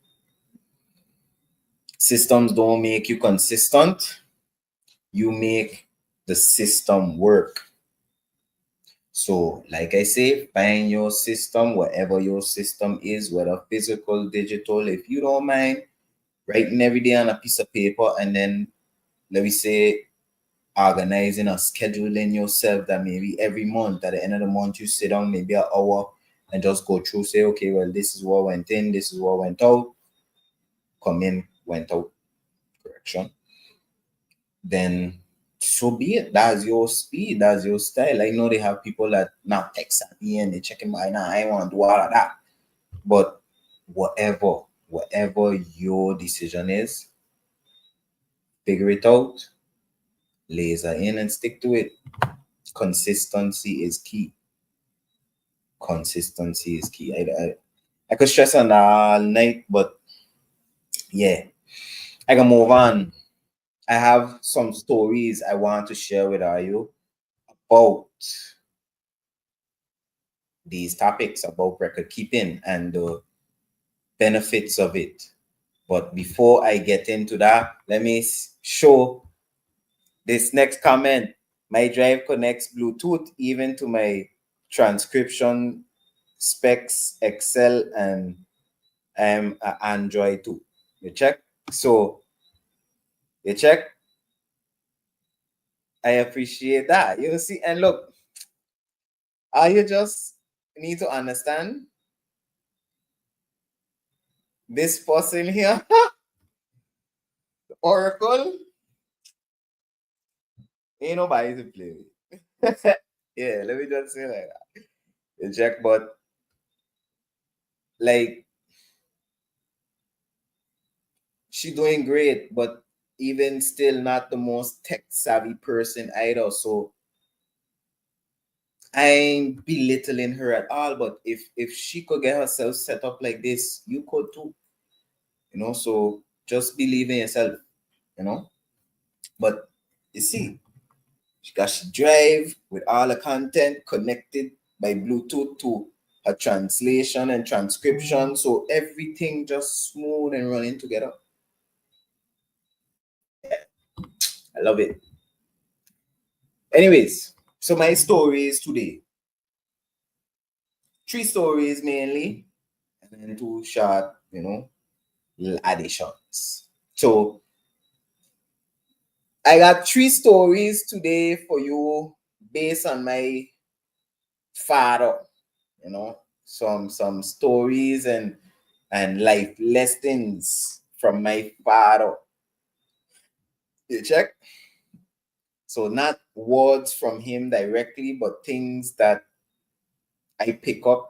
systems don't make you consistent. You make the system work. So, like I say, find your system, whatever your system is, whether physical, digital. If you don't mind writing every day on a piece of paper and then, let me say, organizing or scheduling yourself that maybe every month, at the end of the month, you sit down maybe an hour and just go through, say, okay, well, this is what went in, this is what went out, come in, went out, correction. Then so be it. That's your speed, that's your style. I know they have people that not tech savvy and they checking my now. I want to do all of that. But whatever your decision is, figure it out, laser in and stick to it. Consistency is key. Consistency is key. I could stress on that all night, but yeah, I can move on. I have some stories I want to share with you about these topics about record keeping and the benefits of it. But before I get into that, let me show this next comment. My drive connects Bluetooth even to my transcription specs, Excel, and I'm an Android too. You check? So, you check? I appreciate that. You see, and look, you just need to understand this person here, Oracle, ain't nobody to play with. Yeah, let me just say like that. You check, but like she doing great, but even still not the most tech savvy person either. So I ain't belittling her at all. But if she could get herself set up like this, you could too. You know, so just believe in yourself, you know. But you see, she got she drive with all the content connected by Bluetooth to her translation and transcription. So everything just smooth and running together. Yeah, I love it. Anyways, so my stories today, three stories mainly, and then two short, you know, little additions. So I got three stories today for you based on my father, you know, some stories and life lessons from my father. You check? So not words from him directly, but things that I pick up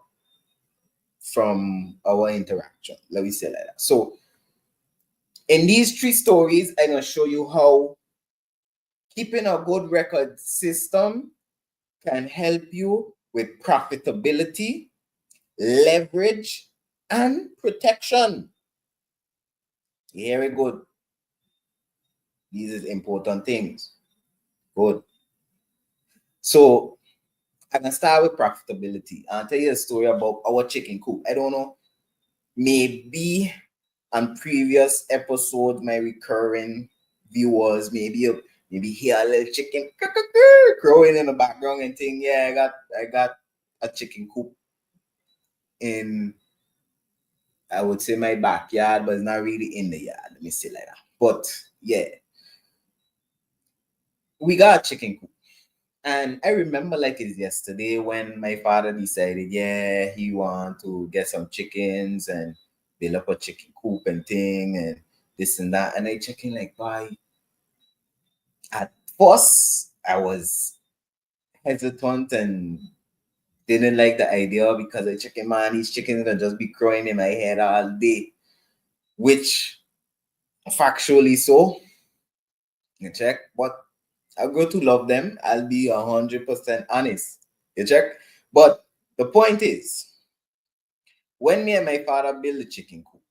from our interaction. Let me say like that. So in these three stories, I'm gonna show you how keeping a good record system can help you with profitability, leverage, and protection. Very good. These are important things. Good. So I can start with profitability. I'll tell you a story about our chicken coop. I don't know. Maybe on previous episode, my recurring viewers maybe hear a little chicken crowing in the background and think, yeah, I got a chicken coop in, I would say, my backyard, but it's not really in the yard. Let me say like that. But yeah, we got a chicken coop. And I remember like it's yesterday when my father decided, yeah, he want to get some chickens and build up a chicken coop and thing and this and that. And I checking like, why? At first, I was hesitant and didn't like the idea because I chicken, man, these chickens gonna just be crowing in my head all day, which factually so, you check, but I go to love them. I'll be 100% honest. You check? But the point is, when me and my father built the chicken coop,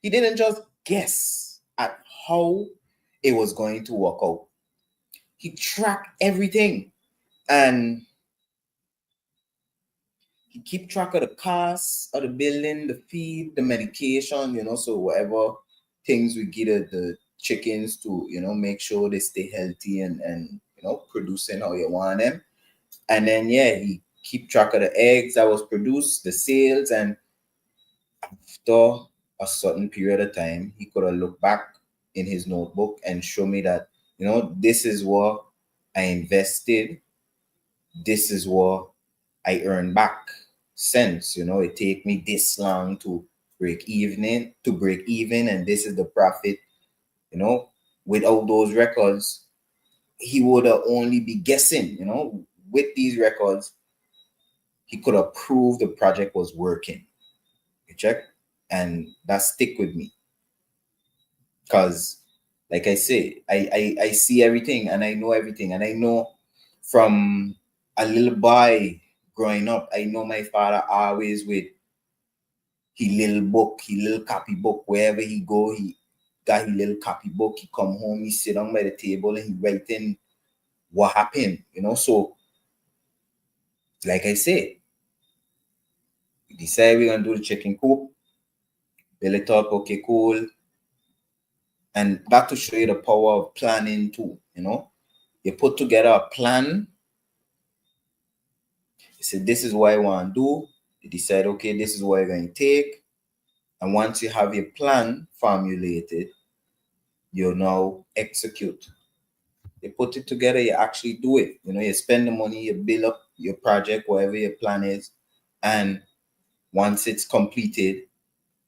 he didn't just guess at how it was going to work out. He tracked everything and he keep track of the costs of the building, the feed, the medication, so whatever things we give the chickens to, make sure they stay healthy and producing how you want them. And then yeah, he keep track of the eggs that was produced, the sales, and after a certain period of time, he could have looked back in his notebook and show me that, this is what I invested, this is what I earned back since, it take me this long to break even, and this is the profit, without those records, he would have only be guessing, with these records, he could have proved the project was working. You check? And that stick with me. Because, like I say, I see everything and I know everything. And I know from a little boy growing up, I know my father always with his little book, his little copy book. Wherever he go, he got his little copy book. He come home, he sit down by the table and he writing what happened, So, like I say, we decide we're going to do the chicken coop. Build it up, okay, cool. And that to show you the power of planning too, You put together a plan. You say, this is what I want to do. You decide, okay, this is what you're going to take. And once you have your plan formulated, you now execute. You put it together, you actually do it. You spend the money, you build up your project, whatever your plan is. And once it's completed,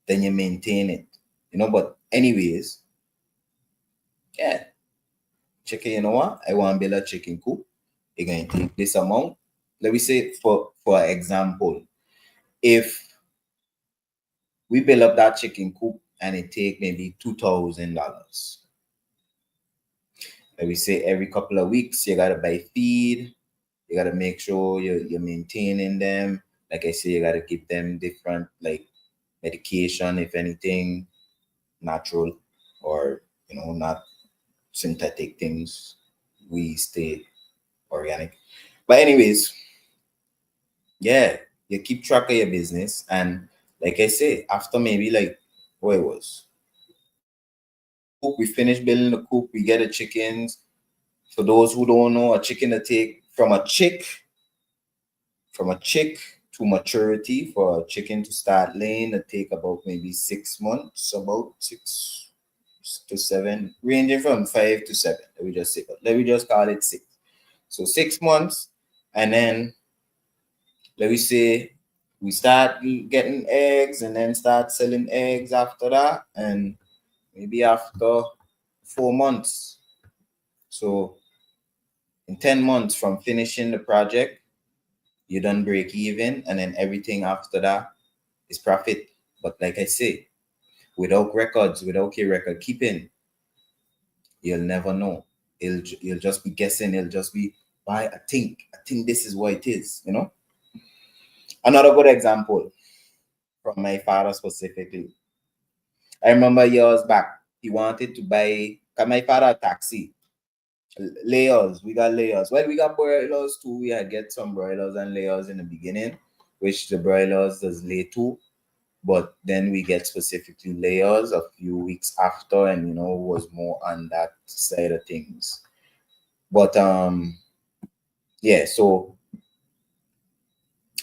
then you maintain it. But anyways, yeah, chicken, you know what? I want to build a chicken coop. You're going to take this amount. Let me say, for example, if we build up that chicken coop and it take maybe $2,000. Let me say every couple of weeks, you got to buy feed. You got to make sure you're maintaining them. Like I say, you got to give them different, like, medication, if anything, natural or, not synthetic things. We stay organic. But anyways, yeah, you keep track of your business. And like I say, after maybe like what it was, we finish building the coop, we get the chickens. For those who don't know, a chicken to take from a chick to maturity, for a chicken to start laying, it take about maybe 6 months, about 6 to 7, ranging from 5 to 7. Let me just call it 6. So 6 months, and then let me say we start getting eggs and then start selling eggs after that, and maybe after 4 months. So in 10 months from finishing the project, you done break even, and then everything after that is profit. But like I say, without records, without your record keeping, you'll never know. You'll just be guessing. It'll just be, why I think this is what it is, Another good example from my father specifically. I remember years back, he wanted to buy, cause my father a taxi. Layers, we got layers. Well, we got broilers too. We had get some broilers and layers in the beginning, which the broilers does lay too. But then we get specifically layers a few weeks after, and was more on that side of things. But yeah, so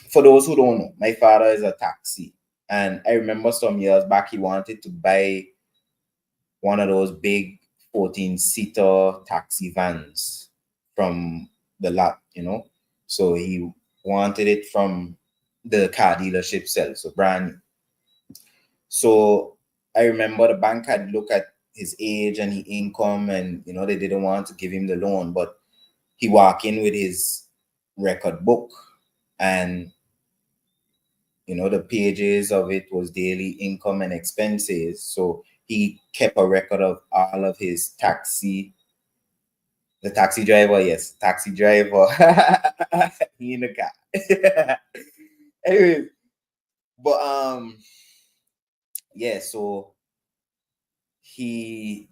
for those who don't know, my father is a taxi. And I remember some years back he wanted to buy one of those big 14-seater taxi vans from the lot, So he wanted it from the car dealership sale, so brand new. So I remember the bank had looked at his age and his income, and they didn't want to give him the loan, but he walked in with his record book, and the pages of it was daily income and expenses. So he kept a record of all of his the taxi driver, yes, taxi driver. He in the car. Anyway, but yeah, so he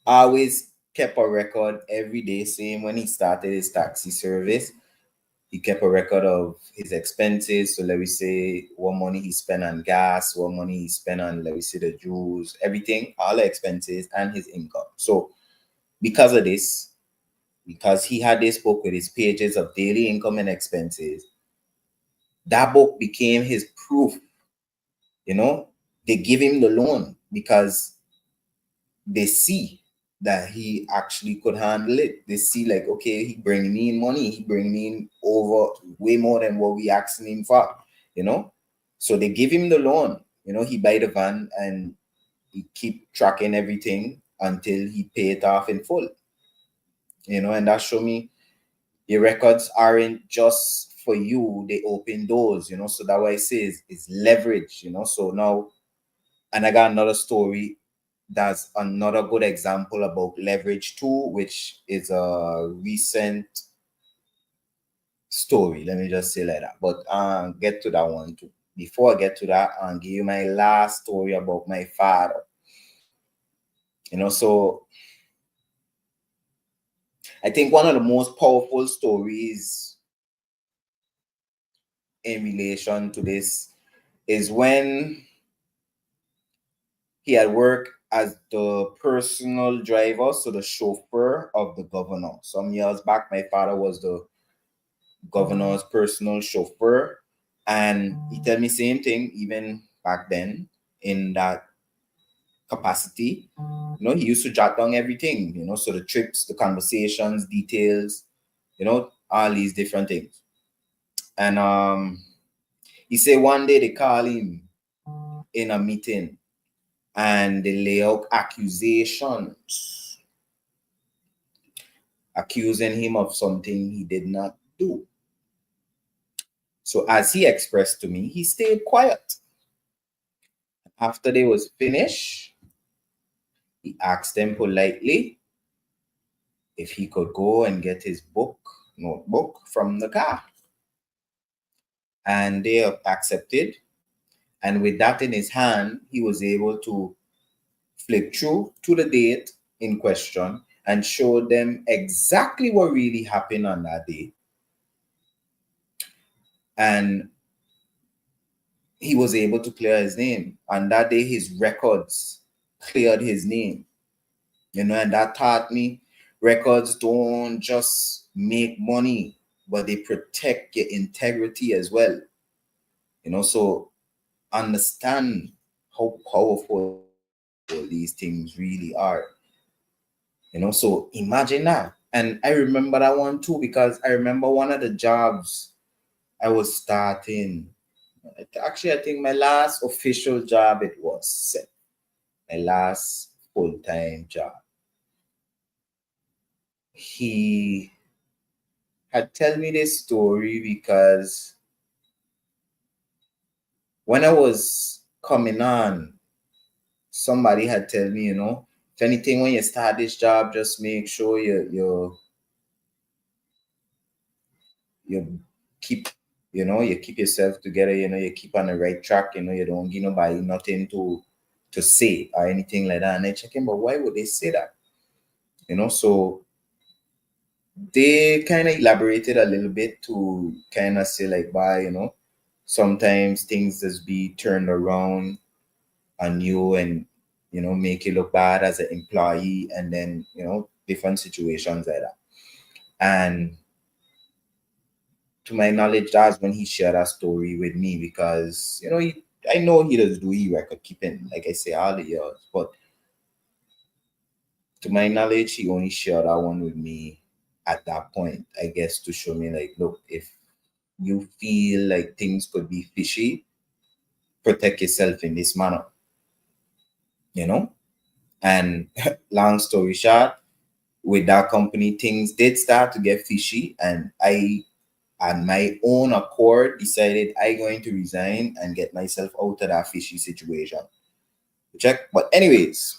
always kept a record every day, same when he started his taxi service. He kept a record of his expenses. So let me say what money he spent on gas, what money he spent on, let me say, the jewels, everything, all the expenses and his income. So because of this, because he had this book with his pages of daily income and expenses, that book became his proof. They give him the loan because they see that he actually could handle it. They see like, okay, he bring me in money. He bring me in over way more than what we asking him for, So they give him the loan. He buy the van and he keep tracking everything until he pay it off in full. And that show me your records aren't just for you, they open doors, So that why I say is leverage, So now, and I got another story that's another good example about leverage too, which is a recent story. Let me just say like that. But get to that one too. Before I get to that, I'll give you my last story about my father. So I think one of the most powerful stories in relation to this is when he had worked as the personal driver, so the chauffeur of the governor. Some years back, my father was the governor's personal chauffeur, and he tell me same thing even back then in that capacity. He used to jot down everything, so the trips, the conversations, details, all these different things. And he said one day they call him in a meeting and they lay out accusations, accusing him of something he did not do. So as he expressed to me, he stayed quiet. After they was finished, he asked them politely if he could go and get his notebook from the car. And they accepted. And with that in his hand, he was able to flip through to the date in question and show them exactly what really happened on that day. And he was able to clear his name. On that day, his records cleared his name. And that taught me records don't just make money, but they protect your integrity as well. So understand how powerful these things really are. So imagine that. And I remember that one too, because I remember one of the jobs I was starting. Actually, I think my last official job, it was my last full-time job. He had tell me this story because when I was coming on, somebody had tell me, if anything, when you start this job, just make sure you keep, you keep yourself together, you keep on the right track, you don't give nobody nothing to say or anything like that. And I check him, but why would they say that? So they kind of elaborated a little bit to kind of say like, why, sometimes things just be turned around on you and, make you look bad as an employee, and then, different situations like that. And to my knowledge, that's when he shared that story with me because, I know he does do record keeping, like I say, all the years, but To my knowledge, he only shared that one with me at that point, I guess, to show me like, look, if you feel like things could be fishy, protect yourself in this manner, you know? And long story short, with that company, things did start to get fishy, and I, on my own accord, decided I going to resign and get myself out of that fishy situation. Check. But anyways,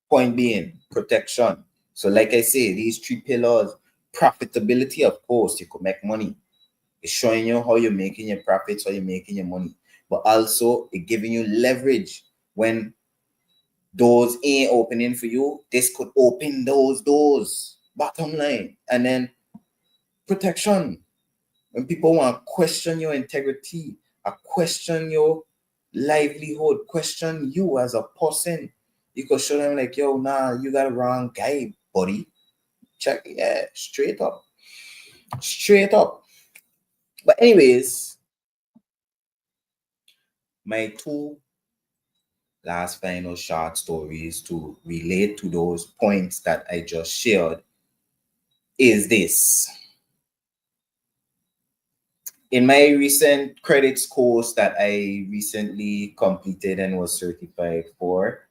point being, protection. So like I say, these three pillars, profitability, of course, you could make money. It's showing you how you're making your profits, how you're making your money. But also it giving you leverage when doors ain't opening for you. This could open those doors. Bottom line. And then protection. When people want to question your integrity, question your livelihood, question you as a person, you could show them like, yo, nah, you got a wrong guy, buddy. Check, yeah, straight up. Straight up. But anyways, my two last final short stories to relate to those points that I just shared is this. In my recent credits course that I recently completed and was certified for,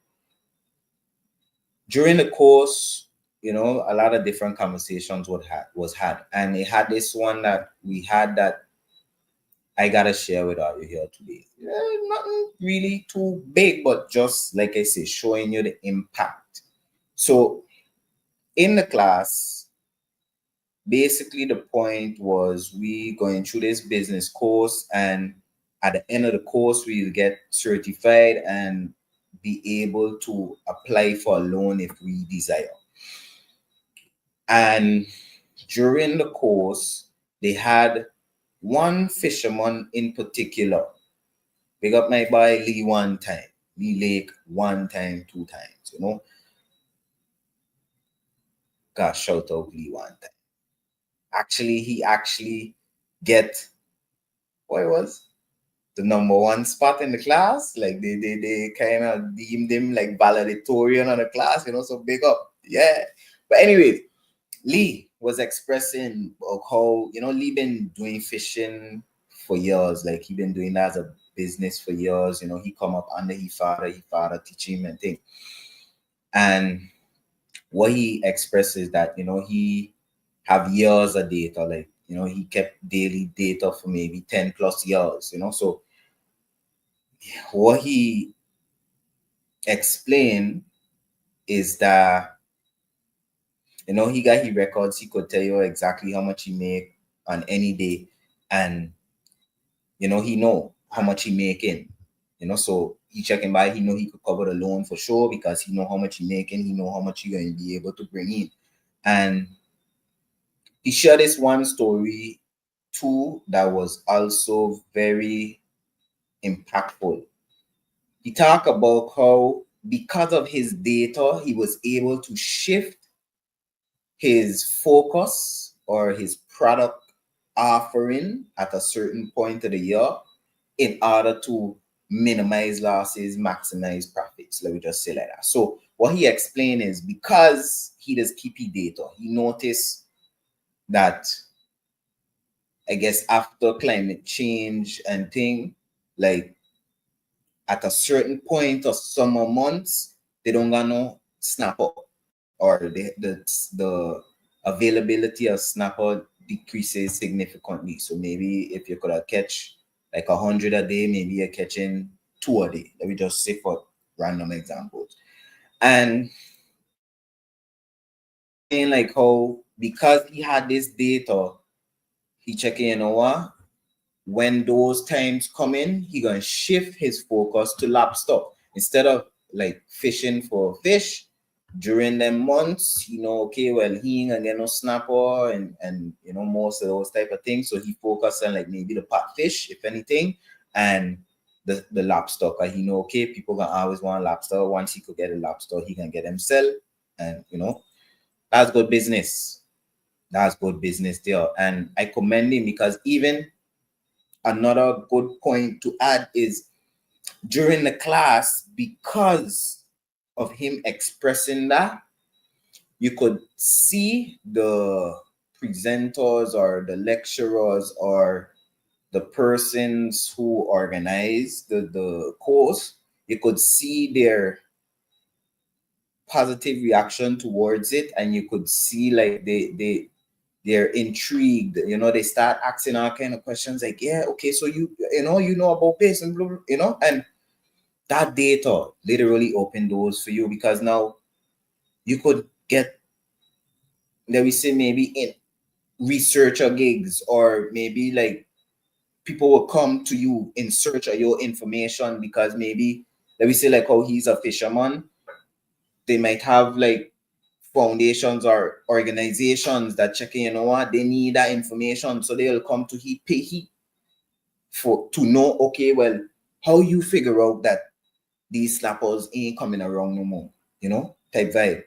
during the course, you know, a lot of different conversations was had. And it had this one that we had that I gotta share with all you here today. Nothing really too big, but just like I say, showing you the impact. So in the class, basically the point was we going through this business course, and at the end of the course we'll get certified and be able to apply for a loan if we desire. And during the course they had one fisherman in particular. Big up my boy Lee one time, Lee Lake one time, two times, you know. Gosh, shout out Lee one time. Actually, he actually get what it was the number one spot in the class. Like they kind of deemed him like valedictorian of the class, you know. So big up, yeah. But anyways, Lee was expressing how, you know, Lee been doing fishing for years. Like he been doing that as a business for years. You know, he come up under his father teach him and thing. And what he expresses that, you know, he have years of data, like, you know, he kept daily data for maybe 10 plus years, you know. So what he explained is that, you know, he got his records. He could tell you exactly how much he make on any day, and you know, he know how much he making. You know, so he checking by. He know he could cover the loan for sure because he know how much he making. He know how much he going to be able to bring in, and he shared this one story too that was also very impactful. He talked about how because of his data, he was able to shift his focus or his product offering at a certain point of the year in order to minimize losses, maximize profits. Let me just say like that. So what he explained is because he does keep his data, he noticed that I guess after climate change and thing, like at a certain point of summer months, they don't got no snapper, or the availability of snapper decreases significantly. So maybe if you could have catch like 100 a day, maybe you're catching 2 a day. Let me just say for random examples. And saying like how because he had this data, he checking, you know what? When those times come in, he gonna shift his focus to lobster instead of like fishing for fish during them months. You know, okay, well he ain't gonna get no snapper and you know most of those type of things. So he focused on like maybe the pot fish, if anything, and the lobster. Cause he know okay, people gonna always want lobster. Once he could get a lobster, he can get them sell, and you know that's good business. That's good business there, and I commend him because even another good point to add is during the class, because of him expressing that, you could see the presenters or the lecturers or the persons who organize the course. You could see their positive reaction towards it, and you could see like they're intrigued. They start asking all kind of questions like, yeah, okay, so you know about this and blah, blah, and that data literally opened doors for you, because now you could get, let me say, maybe in researcher gigs, or maybe like people will come to you in search of your information, because maybe, let me say, like how he's a fisherman, they might have like foundations or organizations that checking, what they need that information, so they'll come to he pay he for to know, okay, well, how you figure out that these slappers ain't coming around no more, type vibe.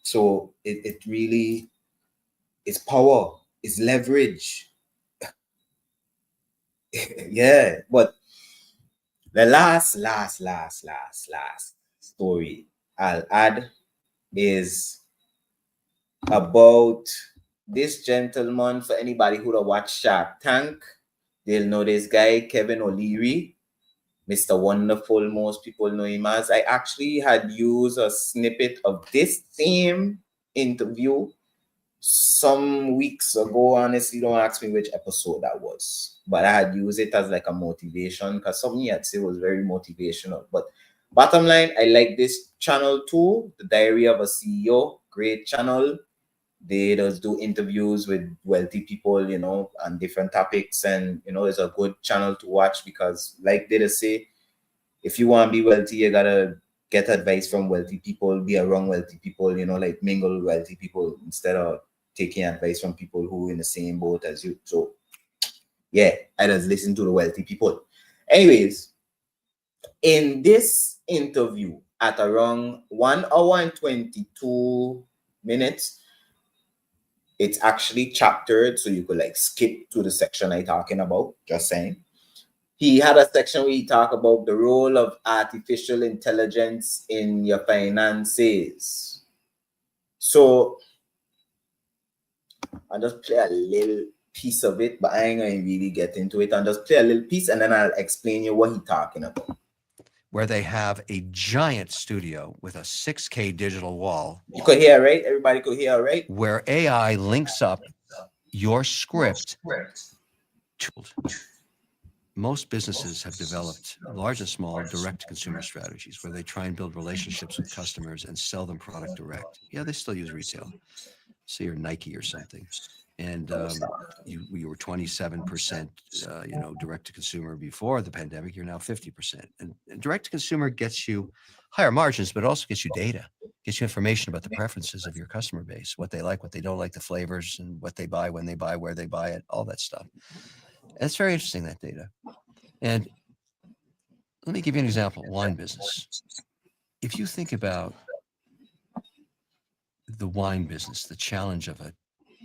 So it really is power, is leverage. Yeah, but the last story I'll add is about this gentleman. For anybody who don't watch Shark Tank, they'll know this guy, Kevin O'Leary, Mr. Wonderful. Most people know him as. I actually had used a snippet of this same interview some weeks ago. Honestly, don't ask me which episode that was, but I had used it as like a motivation, because something I'd say was very motivational. But bottom line, I like this channel too, The Diary of a CEO. Great channel. They just do interviews with wealthy people, on different topics, and it's a good channel to watch, because like they just say, if you want to be wealthy, you gotta get advice from wealthy people, be around wealthy people, like mingle with wealthy people, instead of taking advice from people who in the same boat as you. So yeah, I just listen to the wealthy people. Anyways, in this interview at around 1 hour and 22 minutes, it's actually chaptered, so you could like skip to the section I talking about, just saying. He had a section where he talked about the role of artificial intelligence in your finances. So I'll just play a little piece of it, but I ain't going to really get into it. I'll just play a little piece, and then I'll explain you what he's talking about. Where they have a giant studio with a 6K digital wall. You could hear, right? Everybody could hear, right? Where AI links up your script to. Most businesses have developed, large and small, direct-to-consumer strategies where they try and build relationships with customers and sell them product direct. Yeah, they still use retail. Say you're Nike or something, and you were 27%, direct-to-consumer before the pandemic. You're now 50%, and direct-to-consumer gets you higher margins, but also gets you data, gets you information about the preferences of your customer base, what they like, what they don't like, the flavors, and what they buy, when they buy, where they buy it, all that stuff. And it's very interesting, that data. And let me give you an example. Wine business. If you think about the wine business, the challenge of a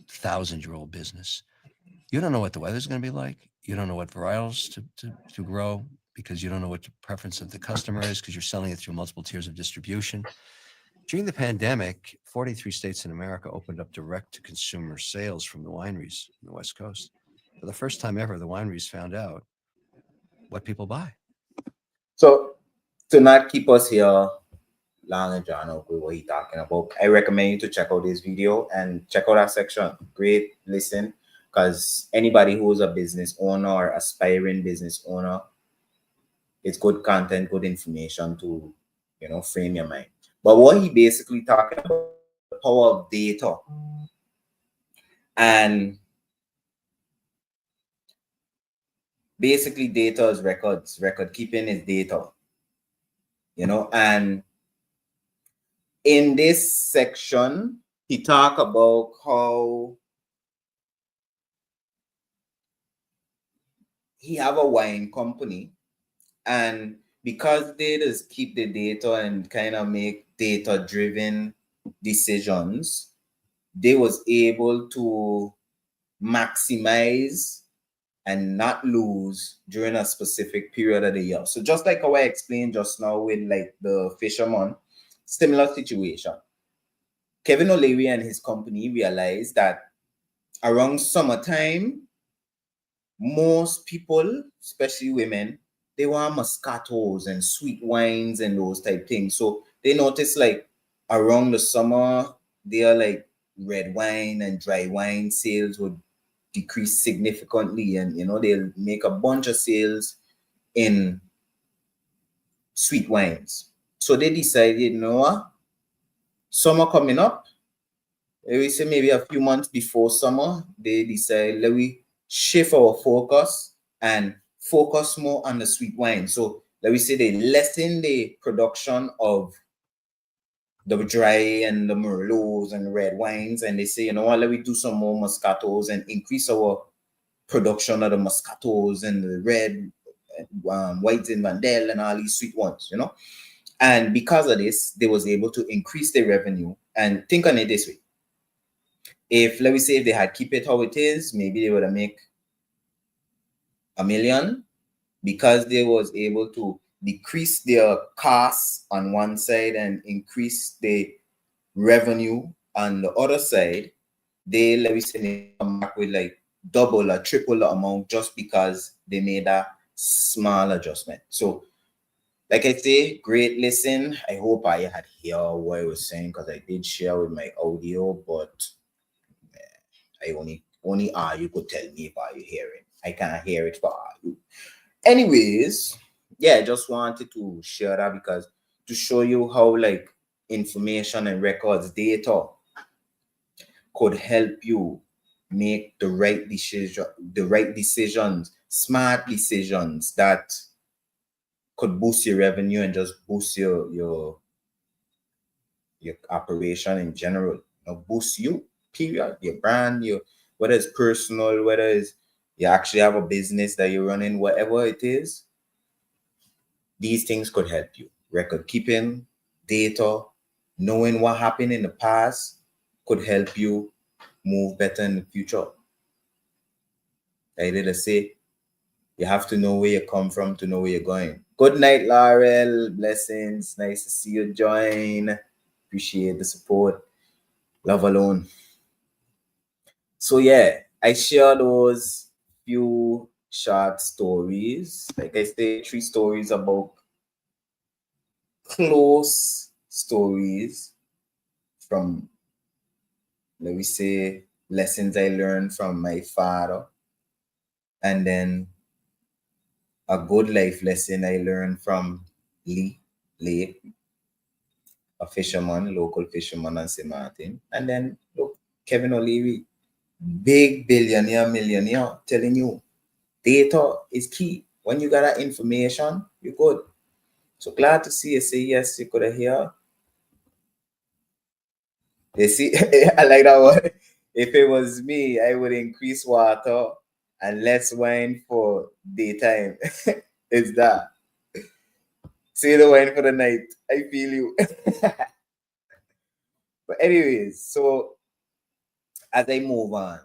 1,000-year-old business, you don't know what the weather's going to be like. You don't know what varietals to grow, because you don't know what the preference of the customer is, because you're selling it through multiple tiers of distribution. During the pandemic, 43 states in America opened up direct-to-consumer sales from the wineries on the West Coast. For the first time ever, the wineries found out what people buy. So to not keep us here long and drawn out with what he's talking about, I recommend you to check out this video and check out that section. Great listen, because anybody who is a business owner or aspiring business owner, it's good content, good information to frame your mind. But what he basically talking about is the power of data. And basically data is records. Record keeping is data. And in this section, he talk about how he have a wine company, and because they just keep the data and kind of make data driven decisions, they was able to maximize and not lose during a specific period of the year. So just like how I explained just now with like the fisherman, similar situation. Kevin O'Leary and his company realized that around summertime, most people, especially women, they want moscatos and sweet wines and those type things. So they noticed like around the summer, they are like red wine and dry wine sales would decrease significantly, and they'll make a bunch of sales in sweet wines. So they decided, what? Summer coming up, we say maybe a few months before summer, they decide let we shift our focus and focus more on the sweet wine. So let we say they lessen the production of the dry and the merlots and red wines, and they say, what, let we do some more moscatos and increase our production of the moscatos and the red white Zinfandel and all these sweet ones. And because of this, they was able to increase their revenue. And think on it this way: if let me say if they had keep it how it is, maybe they would have make $1 million, because they was able to decrease their costs on one side and increase the revenue on the other side. They, let me say, they come back with like double or triple the amount just because they made a small adjustment. So like I say, great listen. I hope I had hear what I was saying, because I did share with my audio, but I only you could tell me if are you hearing. I can't hear it for you. Anyways, yeah, I just wanted to share that, because to show you how like information and records data could help you make the right decisions, smart decisions that could boost your revenue and just boost your operation in general. Boost you, period. Your brand, whether it's personal, whether it's you actually have a business that you're running, whatever it is, these things could help you. Record keeping, data, knowing what happened in the past could help you move better in the future. I did say you have to know where you come from to know where you're going. Good night, Laurel. Blessings. Nice to see you join. Appreciate the support. Love alone. So yeah, I share those few short stories. Like I say, 3 stories about close stories from, let me say, lessons I learned from my father, and then a good life lesson I learned from Lee, a fisherman, local fisherman in St. Maarten. And then look, Kevin O'Leary, big billionaire, millionaire, telling you data is key. When you got that information, you're good. So glad to see you say yes, you could have hear. You see, I like that one. If it was me, I would increase water and less wine for daytime. It's that. Say the wine for the night. I feel you. But anyways, so as I move on,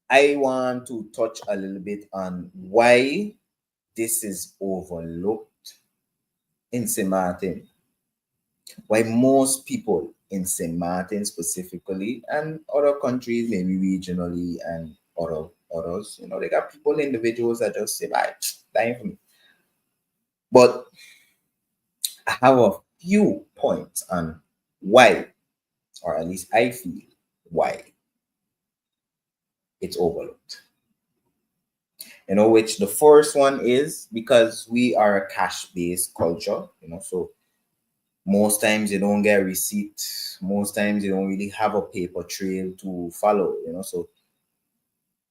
I want to touch a little bit on why this is overlooked in St. Maarten. Why most people in St. Maarten specifically, and other countries, maybe regionally and others, they got people, individuals that just say, "Bye, dying for me." But I have a few points on why, or at least I feel why it's overlooked. Which the first one is because we are a cash-based culture, so most times you don't get a receipt. Most times you don't really have a paper trail to follow, so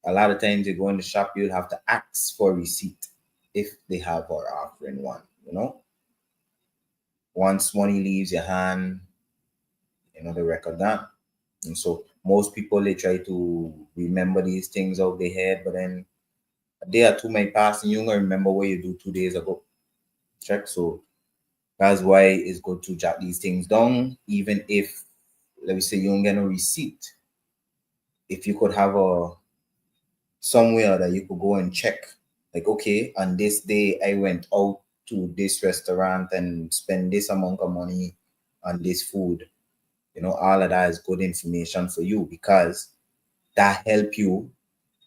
a lot of times you go in the shop, you'll have to ask for a receipt if they have or offering one. Once money leaves your hand, the record down. And so most people, they try to remember these things out their head, but then a day or two might pass and you don't remember what you do 2 days ago. Check. So that's why it's good to jot these things down, even if, let me say, you don't get no receipt. If you could have a somewhere that you could go and check, like, okay, on this day I went out to this restaurant and spend this amount of money on this food. All of that is good information for you because that help you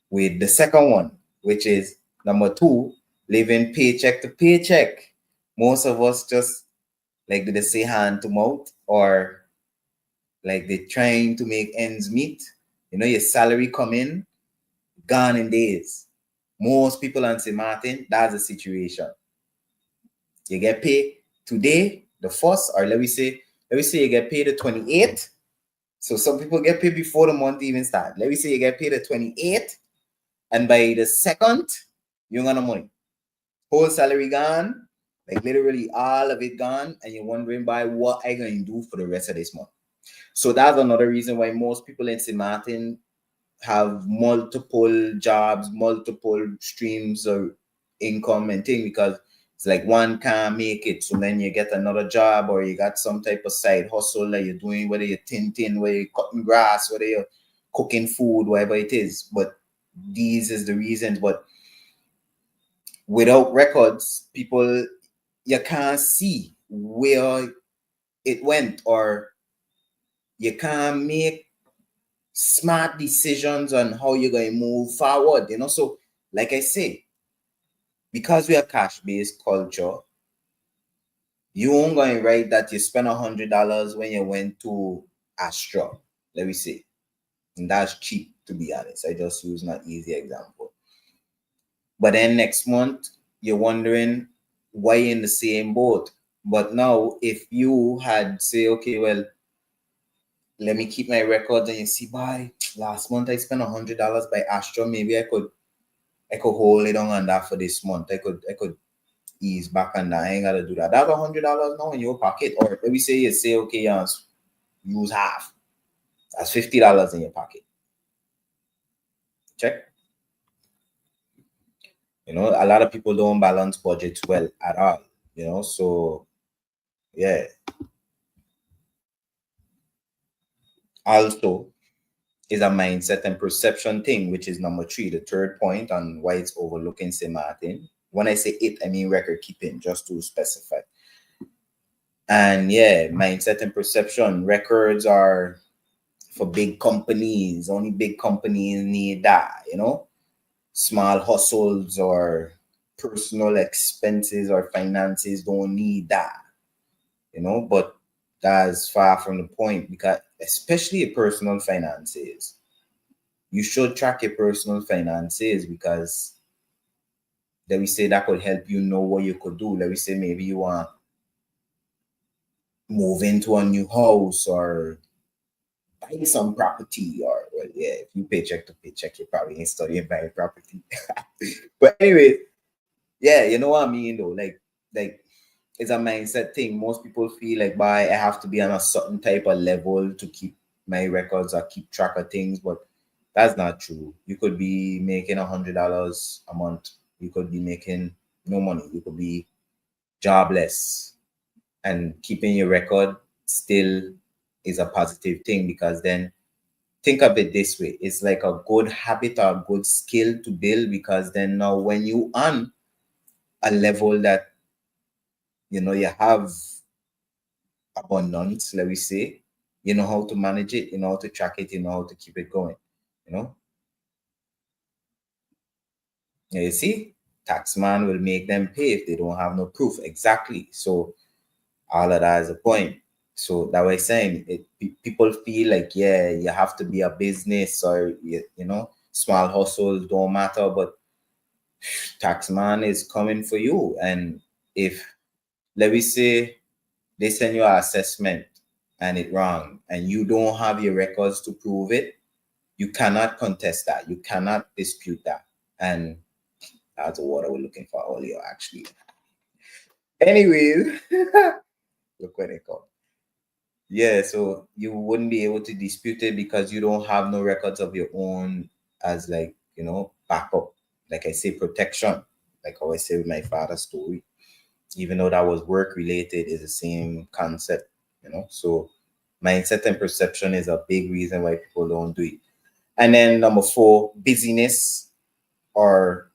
with the second one, which is number two, living paycheck to paycheck. Most of us just like they say hand to mouth, or like they're trying to make ends meet. Your salary come in, gone in days. Most people on say, Maarten, that's the situation. You get paid today, the first, or let me say you get paid the 28th. So some people get paid before the month even start. Let me say you get paid the 28th, and by the second, you ain't got no money. Whole salary gone, like literally all of it gone, and you're wondering by what I going to do for the rest of this month. So that's another reason why most people in St. Maarten have multiple jobs, multiple streams of income and thing, because it's like one can't make it. So then you get another job, or you got some type of side hustle that you're doing, whether you're tinting, whether you're cutting grass, whether you're cooking food, whatever it is. But these is the reasons. But without records, people, you can't see where it went, or you can't make smart decisions on how you're going to move forward. So like I say, because we are cash-based culture, you won't going to write that you spent $100 when you went to Astra, let me say. And that's cheap, to be honest. I just use an easy example. But then next month, you're wondering why you're in the same boat. But now, if you had say, okay, well, let me keep my records, and you see, by last month I spent $100 by Astra, maybe I could hold it on that for this month. I could ease back on that. I ain't gotta do that. That's $100 now in your pocket. Or let me say you say, okay, use half. That's $50 in your pocket. Check. A lot of people don't balance budgets well at all. So yeah. Also, is a mindset and perception thing, which is number three, the third point on why it's overlooking St. Maarten. When I say it, I mean record keeping, just to specify. And yeah, mindset and perception. Records are for big companies. Only big companies need that, Small hustles or personal expenses or finances don't need that, But that's far from the point, because especially your personal finances, you should track your personal finances, because let me say that could help you know what you could do. Let me say maybe you want to move into a new house, or buy some property, or well, yeah, if you paycheck to paycheck, you probably ain't studying buying property. But anyway, yeah, you know what I mean though. Like it's a mindset thing. Most people feel like by I have to be on a certain type of level to keep my records or keep track of things, but that's not true. You could be making $100 a month. You could be making no money. You could be jobless, and keeping your record still is a positive thing, because then think of it this way, it's like a good habit or a good skill to build, because then now when you on a level that you have abundance, let me say, you know how to manage it, you know how to track it, you know how to keep it going. you know you see, taxman will make them pay if they don't have no proof. Exactly. So all of that is a point. So that was saying it, people feel like, yeah, you have to be a business, or small hustles don't matter, but taxman is coming for you. And if, let me say, they send you an assessment and it wrong, and you don't have your records to prove it, you cannot contest that, you cannot dispute that. And that's what I was looking for earlier, actually. Anyways, look where they come. Yeah, so you wouldn't be able to dispute it, because you don't have no records of your own as, like, backup. Like I say, protection. Like how I say with my father's story, even though that was work related, is the same concept. So mindset and perception is a big reason why people don't do it. And then number four, busyness or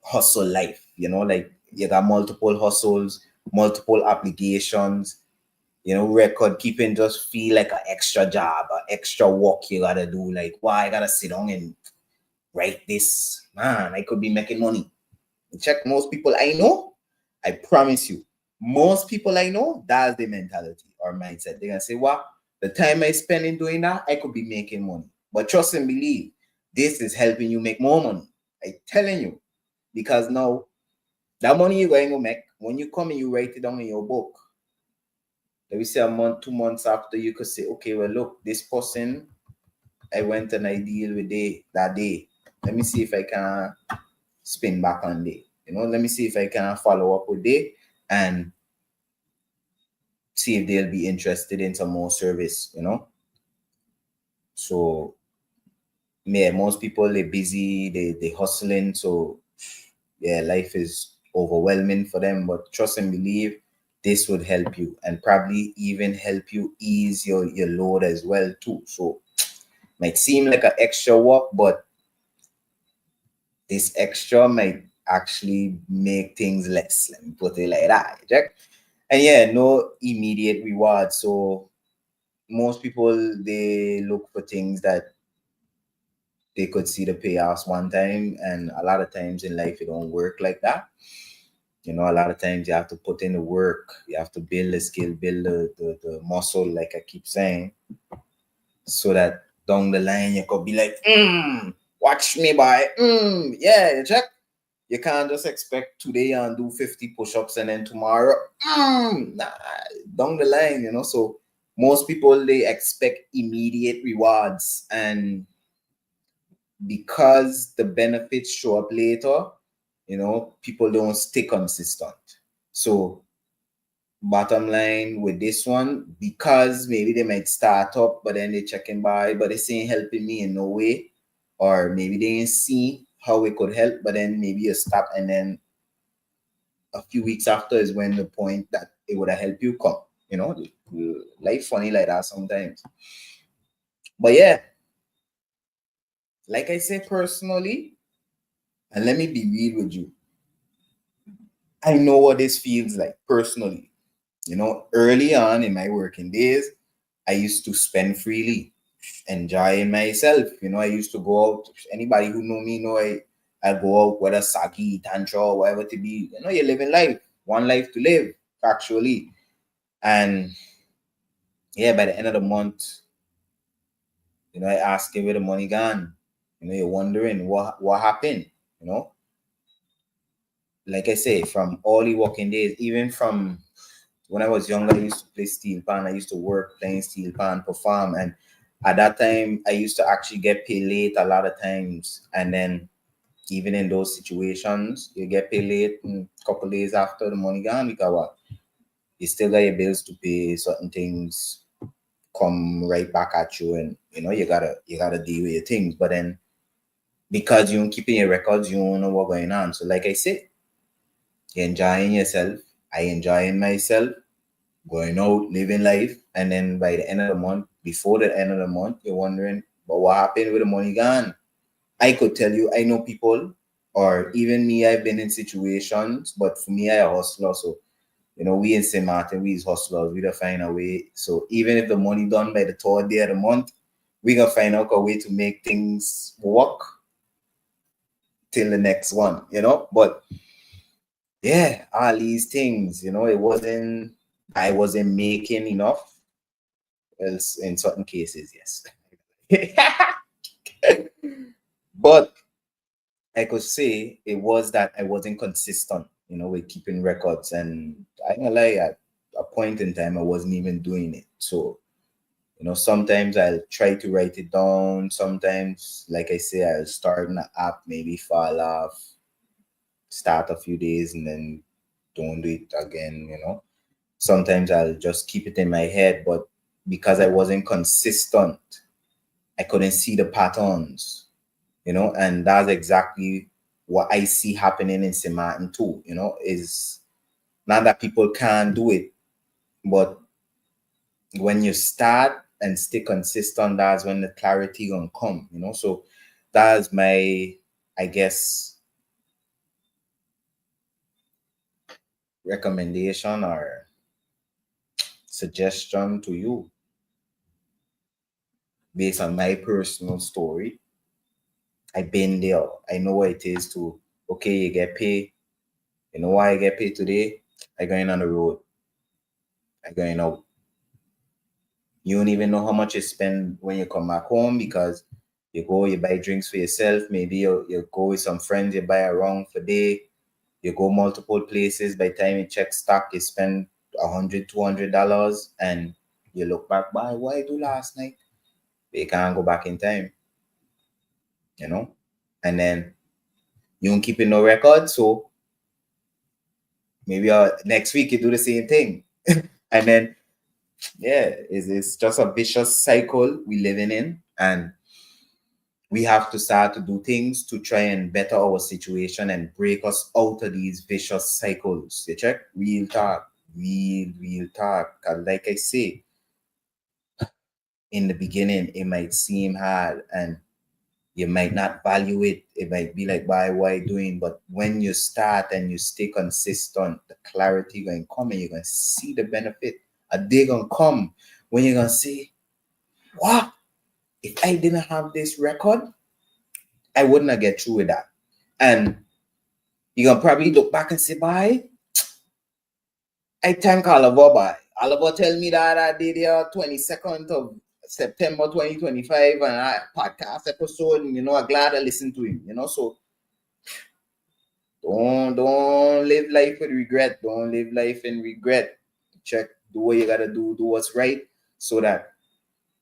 hustle life. Like you got multiple hustles, multiple obligations. record keeping just feel like an extra job, an extra work you gotta do. Like, why I gotta sit down and write this? Man, I could be making money. Check most people I know, I promise you, most people I know, that's the mentality or mindset. They're gonna say, "What? The time I spend in doing that, I could be making money." But trust and believe, this is helping you make more money. I'm telling you. Because now that money you're going to make, when you come and you write it down in your book, let me say a month, 2 months after, you could say, okay, well, look, this person, I went and I deal with that day. Let me see if I can spin back on day. Let me see if I can follow up with day and see if they'll be interested in some more service. So yeah, most people they're busy, they hustling, so yeah, life is overwhelming for them. But trust and believe, this would help you and probably even help you ease your load as well too. So might seem like an extra work, but this extra might actually make things less. Let me put it like that. Jack. And yeah, no immediate reward. So most people they look for things that they could see the payoffs one time, and a lot of times in life it don't work like that. A lot of times you have to put in the work, you have to build the skill, build the muscle, like I keep saying, so that down the line you could be like, watch me by, yeah, check. You can't just expect today and do 50 push-ups and then tomorrow, nah, down the line. So most people they expect immediate rewards, and because the benefits show up later, people don't stay consistent. So bottom line with this one, because maybe they might start up, but then they checking by, but they ain't helping me in no way, or maybe they didn't see how it could help, but then maybe you stop, and then a few weeks after is when the point that it would have helped you come. Life funny like that sometimes. But yeah, like I say personally, and let me be real with you, I know what this feels like personally. Early on in my working days, I used to spend freely, enjoying myself. I used to go out. Anybody who know me know I go out, whether saki, tantra, or whatever to be. You're living life, one life to live, factually. And yeah, by the end of the month, I ask you where the money gone. You're wondering what happened. You know, like I say, from all the working days, even from when I was younger, I used to play steel pan. I used to work playing steel pan, perform, and at that time, I used to actually get paid late a lot of times. And then even in those situations, you get paid late and a couple days after the money gone because what? You still got your bills to pay, certain things come right back at you, and you gotta deal with your things. But then because you don't keeping your records, you don't know what's going on. So like I said, you're enjoying yourself. I enjoying myself, going out, living life, and then by the end of the month, before the end of the month, you're wondering, but what happened with the money gone? I could tell you, I know people, or even me, I've been in situations, but for me, I a hustler, so we in St. Maarten, we is hustlers, we gotta find a way. So even if the money done by the third day of the month, we gonna find out a way to make things work till the next one. But yeah, all these things, I wasn't making enough. Else in certain cases, yes. But I could say it was that I wasn't consistent, with keeping records. And I ain't gonna lie, at a point in time, I wasn't even doing it. So, sometimes I'll try to write it down. Sometimes, like I say, I'll start an app, maybe fall off, start a few days, and then don't do it again. Sometimes I'll just keep it in my head, but because I wasn't consistent, I couldn't see the patterns, and that's exactly what I see happening in St. Maarten too, is not that people can't do it, but when you start and stay consistent, that's when the clarity gonna come. So that's my, I guess, recommendation or suggestion to you based on my personal story. I've been there. I know what it is to, okay, you get paid. You know why I get paid today? I going on the road. I going out. You don't even know how much you spend when you come back home because you go, you buy drinks for yourself. Maybe you go with some friends, you buy a round for day. You go multiple places. By the time you check stock, you spend $100, $200, and you look back, why I do last night? But you can't go back in time, you know? And then you don't keep in no record, so maybe next week you do the same thing. And then, yeah, it's just a vicious cycle we living in. And we have to start to do things to try and better our situation and break us out of these vicious cycles. You check? Real talk. Real talk. 'Cause like I say, in the beginning, it might seem hard and you might not value it. It might be like, why doing? But when you start and you stay consistent, the clarity going to come and you're going to see the benefit. A day going to come when you're going to say, wow, if I didn't have this record, I wouldn't have get through with that. And you're going to probably look back and say, bye, I thank Oliver, bye. Oliver tell me that I did the 22nd of September 2025 and a podcast episode, and I'm glad I listened to him, so don't live life with regret. Don't live life in regret. Check, do what you gotta do what's right, so that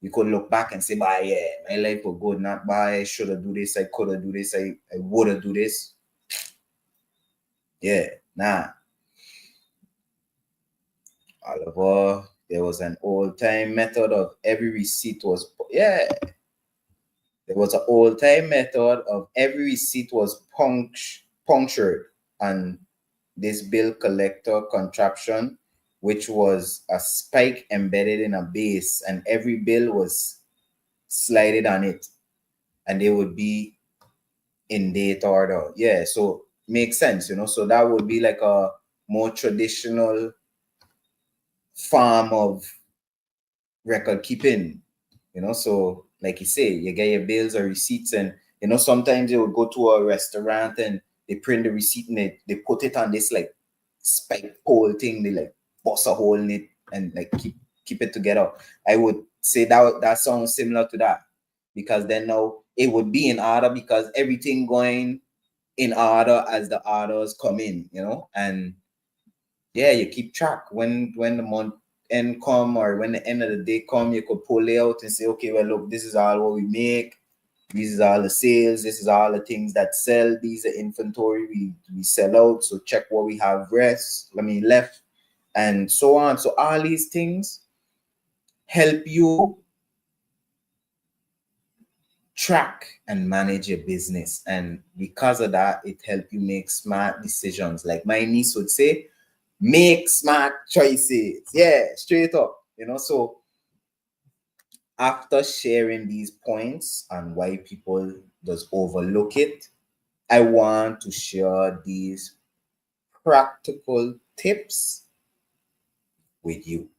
you could look back and say, "Bah, yeah, my life was good. Not by I should have do this, I could have do this, I would have do this." Yeah, nah. Oliver, there was an old time method of every receipt was there was an old time method of every receipt was punctured and this bill collector contraption, which was a spike embedded in a base, and every bill was slided on it, and they would be in date order. Yeah, so makes sense, So that would be like a more traditional form of record keeping, So like you say, you get your bills or receipts, and sometimes you would go to a restaurant and they print the receipt and they put it on this like spike pole thing. They like bust a hole in it and like keep it together. I would say that sounds similar to that, because then now it would be in order because everything going in order as the orders come in, and yeah, you keep track when the month end come or when the end of the day come, you could pull it out and say, okay, well, look, this is all what we make. This is all the sales. This is all the things that sell. These are inventory we sell out. So check what we have left, and so on. So all these things help you track and manage your business. And because of that, it helps you make smart decisions. Like my niece would say, make smart choices. Yeah, straight up. So after sharing these points and why people just overlook it, I want to share these practical tips with you,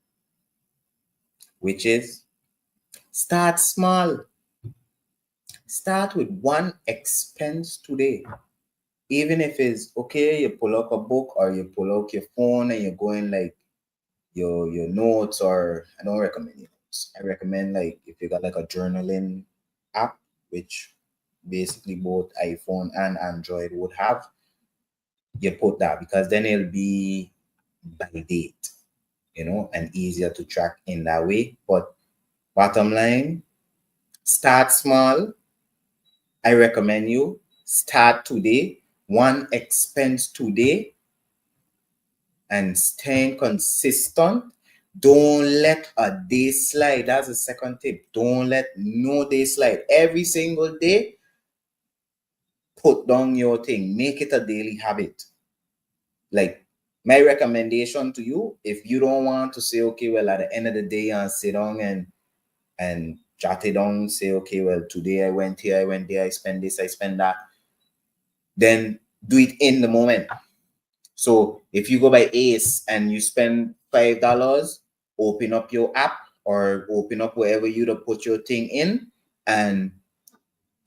which is start small. Start with one expense today. Even if it's okay, you pull up a book or you pull out your phone and you're going like your notes, or I don't recommend notes. I recommend like if you got like a journaling app, which basically both iPhone and Android would have, you put that, because then it'll be by date, and easier to track in that way. But bottom line, start small. I recommend you start today, one expense today, and staying consistent. Don't let a day slide. That's the second tip. Don't let no day slide. Every single day, put down your thing. Make it a daily habit. Like my recommendation to you, if you don't want to say, okay, well, at the end of the day, and sit down and jot it down, say, okay, well, today I went here, I went there, I spend this, I spend that, then do it in the moment. So if you go by Ace and you spend $5, open up your app or open up wherever you to put your thing in and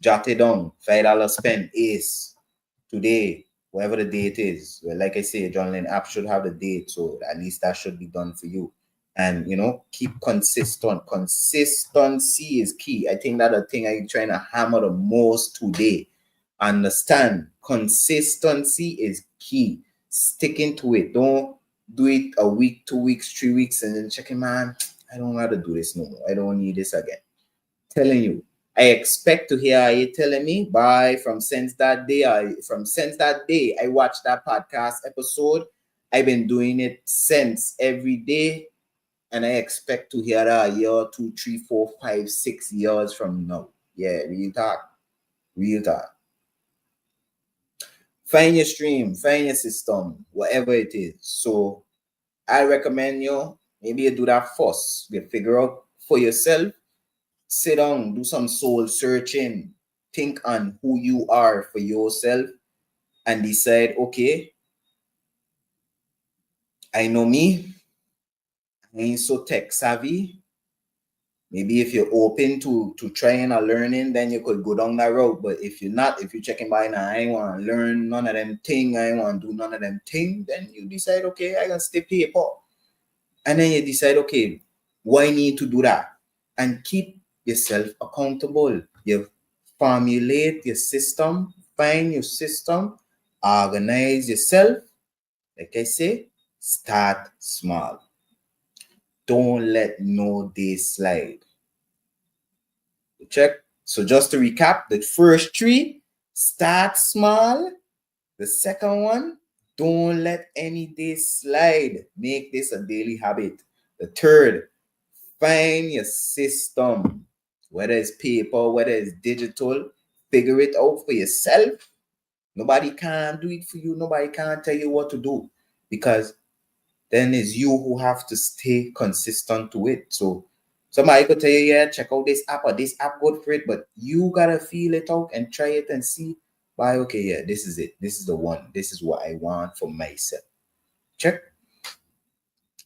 jot it down. $5 spend is today, whatever the date is. Well, like I say, a journaling app should have the date, so at least that should be done for you. And keep consistent. Consistency is key. I think that the thing I'm trying to hammer the most today. Understand, consistency is key. Sticking to it. Don't do it a week, 2 weeks, 3 weeks, and then checking, man, I don't know how to do this no more. I don't need this again. Telling you, I expect to hear you telling me from since that day I watched that podcast episode. I've been doing it since every day, and I expect to hear that a year, 2, 3, 4, 5, 6 years from now. Yeah, real talk. Real talk. Find your stream, find your system, whatever it is. So I recommend maybe you do that first. You figure out for yourself. Sit down, do some soul searching, think on who you are for yourself, and decide, okay, I know me, I ain't so tech savvy. Maybe if you're open to trying or learning, then you could go down that road. But if you're not, if you're checking by now, I ain't want to learn none of them thing, I ain't want to do none of them thing, then you decide, okay, I can stay paper. And then you decide, okay, why need to do that? And keep yourself accountable. You formulate your system, find your system, organize yourself. Like I say, start small. Don't let no day slide. Check. So just to recap, the first three, start small. The second one, don't let any day slide. Make this a daily habit. The third, find your system, whether it's paper, whether it's digital, figure it out for yourself. Nobody can do it for you. Nobody can tell you what to do, because then it's you who have to stay consistent to it. So somebody could tell you, yeah, check out this app or this app, good for it, but you gotta feel it out and try it and see, why, okay, yeah, this is it. This is the one. This is what I want for myself. Check.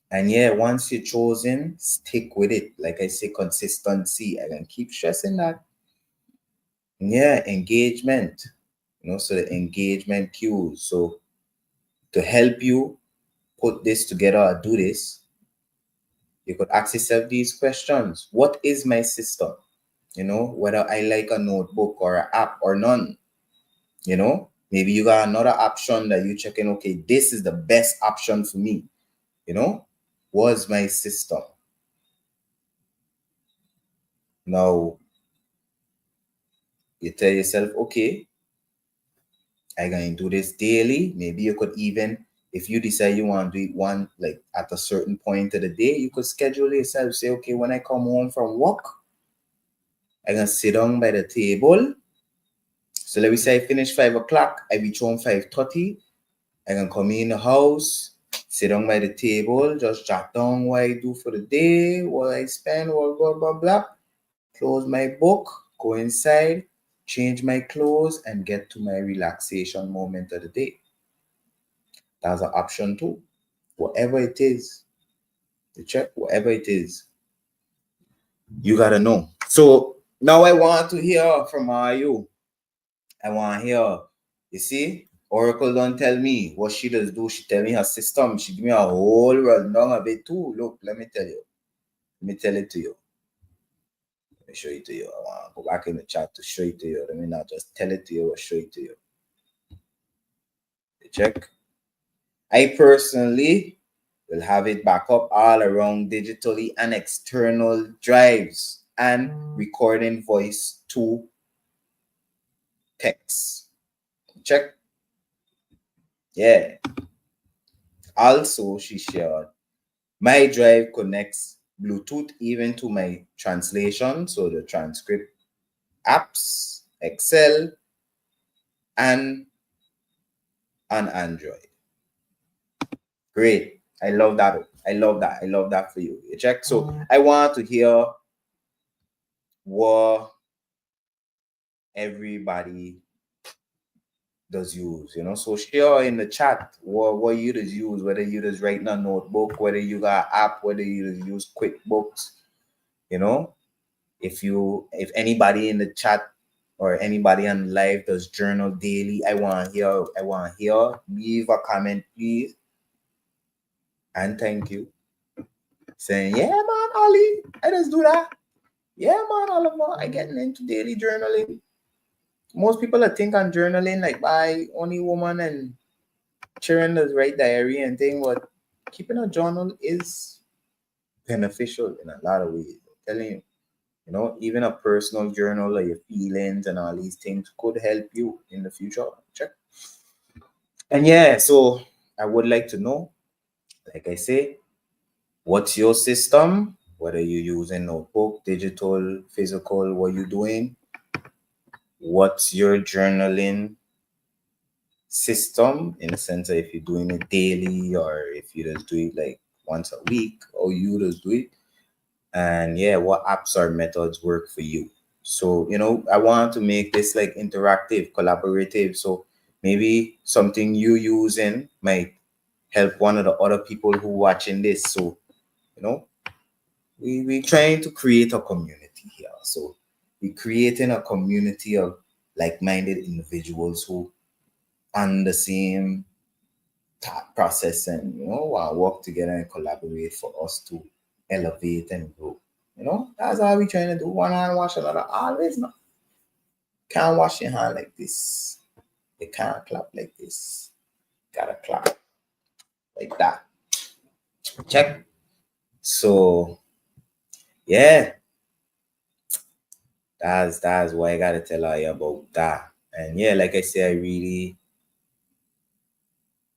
And yeah, once you're chosen, stick with it. Like I say, consistency. I can keep stressing that. Yeah, engagement. So the engagement cues. So to help you put this together or do this, you could ask yourself these questions. What is my system? Whether I like a notebook or an app or none. Maybe you got another option that you checking, okay, this is the best option for me. What's my system? Now, you tell yourself, okay, I'm going to do this daily. Maybe you could even, if you decide you want to do it one, like at a certain point of the day, you could schedule yourself. Say, okay, when I come home from work, I'm going to sit down by the table. So let me say I finish 5 o'clock. I reach home 5:30. I can come in the house, sit down by the table, just jot down what I do for the day, what I spend, what blah, blah, blah. Close my book, go inside, change my clothes, and get to my relaxation moment of the day. That's an option too. Whatever it is, you check, whatever it is, you gotta know. So now I want to hear from you. I want to hear, you see, Oracle don't tell me what she does do. She tell me her system. She give me a whole rundown of it too. Look, let me tell you. Let me tell it to you. Let me show it to you. I want to go back in the chat to show it to you. Let me not just tell it to you or show it to you. Check. I personally will have it back up all around digitally and external drives and recording voice to text. Check. Yeah. Also, she shared, my drive connects Bluetooth even to my translation, so the transcript apps, Excel, and on Android. Great. I love that. I love that. I love that for you. You check. So I want to hear what everybody does use, So share in the chat what you does use, whether you just write in a notebook, whether you got app, whether you just use QuickBooks, you know. If anybody in the chat or anybody on live does journal daily, I want to hear. Leave a comment, please, and thank you. Saying, yeah, man, Ollie, I just do that. Yeah, man, Oliver, I getting into daily journaling. Most people think I'm journaling like by only woman and children does write diary and thing, but keeping a journal is beneficial in a lot of ways. I'm telling you. Even a personal journal of your feelings and all these things could help you in the future. Check. And yeah, so I would like to know, like I say, what's your system? Whether you're using notebook, digital, physical, what you doing? What's your journaling system in the sense of if you're doing it daily or if you just do it like once a week or you just do it? And yeah, what apps or methods work for you? So I want to make this like interactive, collaborative, so maybe something you using might help one of the other people who watching this. So you know we trying to create a community here. So we're creating a community of like-minded individuals who on the same thought process and want to work together and collaborate for us to elevate and grow. That's how we trying to do. One hand wash another. Always not. Can't wash your hand like this. You can't clap like this. Gotta clap like that. Check. So yeah, that's what I gotta tell you about that. And yeah, like I said, I really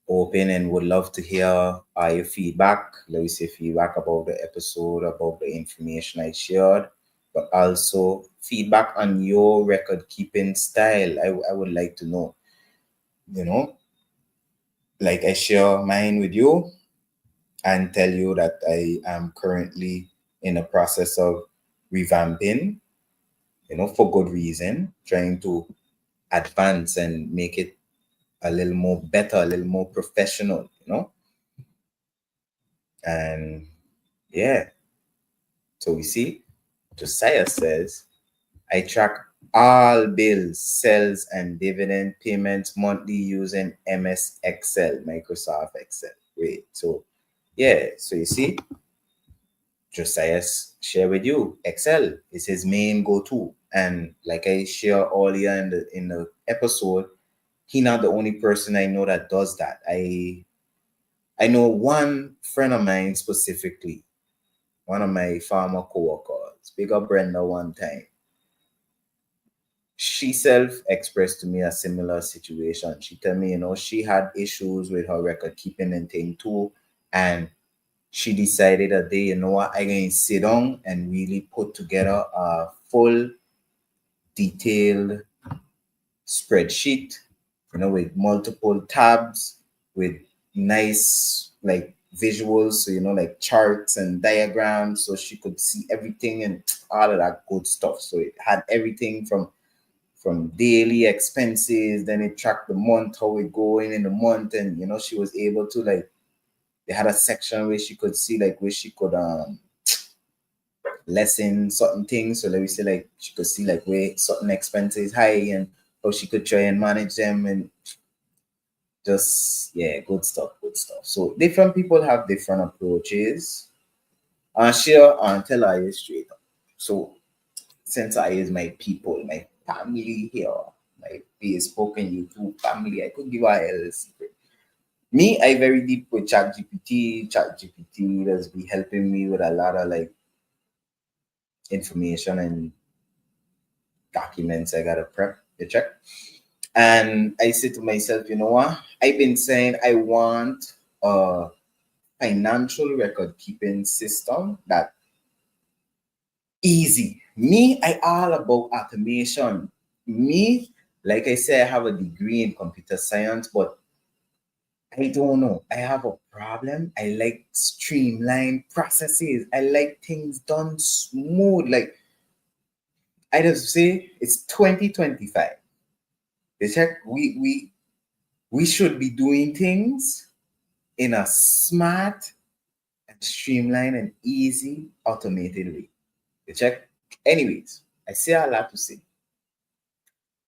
open and would love to hear your feedback. Let me say feedback about the episode, about the information I shared, but also feedback on your record keeping style. I would like to know, you know, like I share mine with you and tell you that I am currently in a process of revamping, for good reason, trying to advance and make it a little more better, a little more professional. And yeah, so we see, Josiah says, I track all bills, sales, and dividend payments monthly using MS Excel, Microsoft Excel. Great. So yeah, so you see, Josiah share with you, Excel is his main go-to. And like I share earlier in the episode, he not the only person I know that does that. I know one friend of mine specifically, one of my farmer co-workers, big up Brenda one time. She self-expressed to me a similar situation. She tell me, she had issues with her record keeping and thing too. And she decided that day, you know what, I going to sit down and really put together a full detailed spreadsheet, with multiple tabs, with nice like visuals, so like charts and diagrams, so she could see everything and all of that good stuff. So it had everything from daily expenses, then it tracked the month, how it going in the month, and she was able to like, they had a section where she could see like where she could lessen certain things. So let me say like she could see like where certain expenses high and how she could try and manage them, and just yeah, good stuff, good stuff. So different people have different approaches. And share and tell her straight up. So since I is my people, my family here, my Facebook and YouTube family, I could give her a secret. Me, I very deep with ChatGPT. ChatGPT has been helping me with a lot of like information and documents I gotta prep to check. And I say to myself, you know what? I've been saying I want a financial record keeping system that easy. Me, I all about automation. Me, like I said, I have a degree in computer science, but I don't know. I have a problem. I like streamlined processes. I like things done smooth. Like I just say it's 2025. They check we We should be doing things in a smart and streamlined and easy automated way. You check? Anyways, I say a lot to say.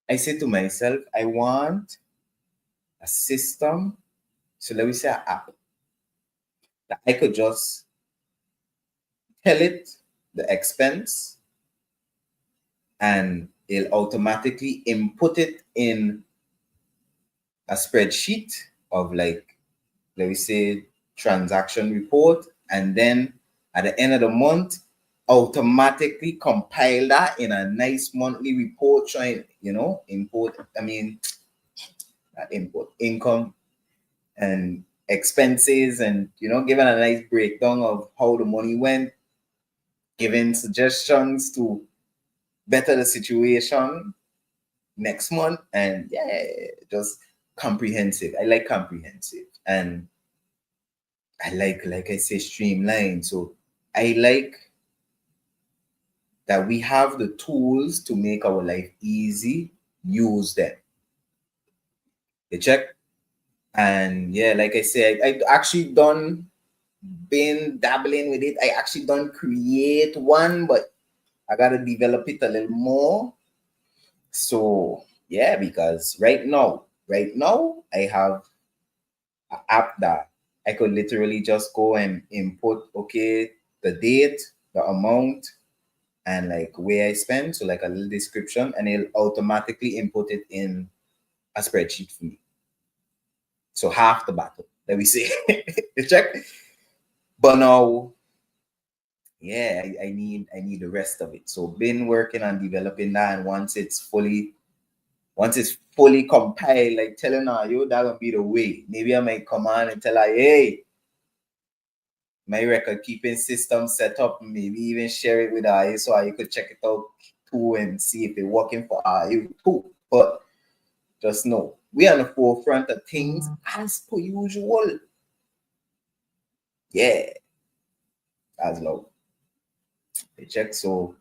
I say to myself, I want a system. So let me say an app that I could just tell it the expense and it'll automatically input it in a spreadsheet of like, let me say, transaction report. And then at the end of the month, automatically compile that in a nice monthly report showing, not import, income and expenses and, giving a nice breakdown of how the money went, giving suggestions to better the situation next month. And yeah, just comprehensive. I like comprehensive. And I like I say, streamlined. So I like that we have the tools to make our life easy, use them. You check? And yeah, like I said, I actually done been dabbling with it. I actually don't create one, but I gotta develop it a little more. So yeah, because right now I have an app that I could literally just go and input, okay, the date, the amount, and like where I spend, so like a little description, and it'll automatically input it in a spreadsheet for me. So half the battle, let me say. You check. But now, yeah, I need the rest of it. So been working on developing that, and once it's fully compiled, like telling her, yo, that gonna be the way. Maybe I might come on and tell her, hey, my record keeping system set up, maybe even share it with her so you could check it out too and see if it's working for you too. But just know we are on the forefront of things as per usual. Yeah, as low. They check. So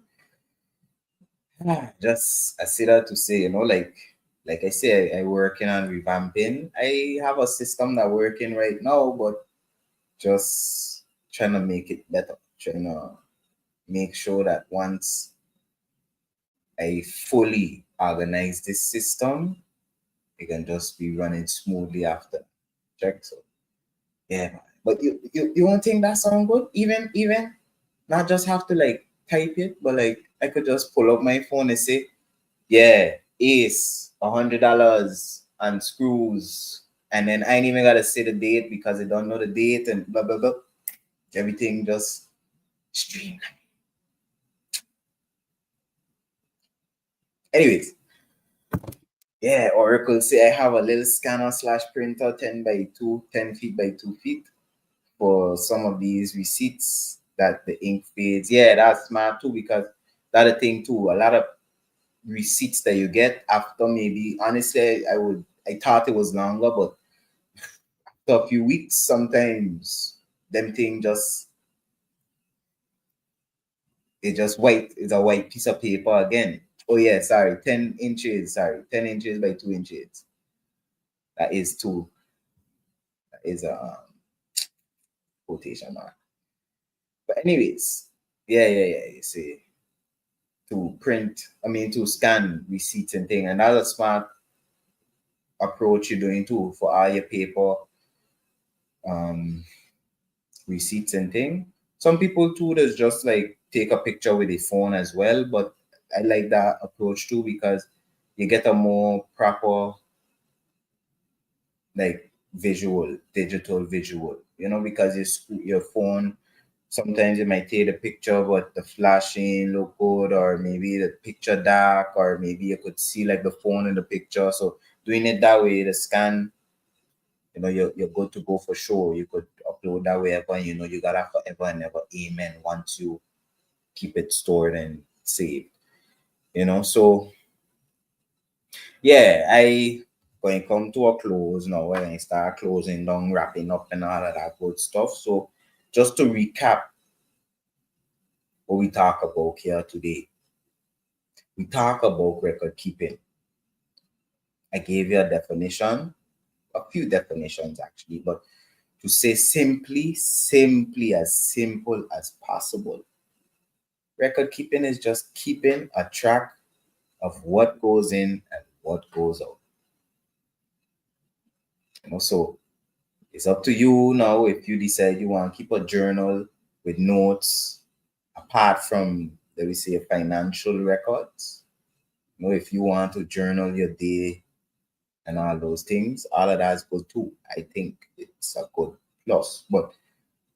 just I say that to say, like I say, I working on revamping. I have a system that working right now, but just trying to make it better. Trying to make sure that once I fully organize this system, it can just be running smoothly after. Check. So yeah, man. But you won't think that sound good? Even not just have to like type it, but like I could just pull up my phone and say, yeah, Ace, $100 and screws. And then I ain't even gotta say the date because I don't know the date and blah blah blah. Everything just streamlined. Anyways, yeah, Oracle say I have a little scanner slash printer 10 by 2, 10 feet by 2 feet for some of these receipts that the ink fades. Yeah, that's smart too because that a thing too. A lot of receipts that you get after, maybe honestly I thought it was longer, but after a few weeks sometimes them thing just it just white. It's a white piece of paper again. Oh yeah, sorry, 10 inches, sorry, 10 inches by 2 inches. That is two. That is a quotation mark. But anyways, yeah. You see, to scan receipts and thing, and that's a smart approach you're doing too for all your paper um receipts and thing. Some people too does just like take a picture with a phone as well, but I like that approach too because you get a more proper like digital visual, because your phone sometimes it might take a picture but the flashing look good, or maybe the picture dark, or maybe you could see like the phone in the picture. So doing it that way, the scan, you're good to go for sure. You could upload that way, and you got that forever and ever. Amen. Once you keep it stored and saved, so yeah, I going to come to a close now when I start closing down, wrapping up and all of that good stuff. So just to recap what we talk about here today. We talk about record keeping. I gave you a definition a few definitions actually, but to say as simple as possible, record keeping is just keeping a track of what goes in and what goes out. So it's up to you now if you decide you want to keep a journal with notes apart from, let me say, financial records. If you want to journal your day and all those things, all of that is good too. I think it's a good plus. But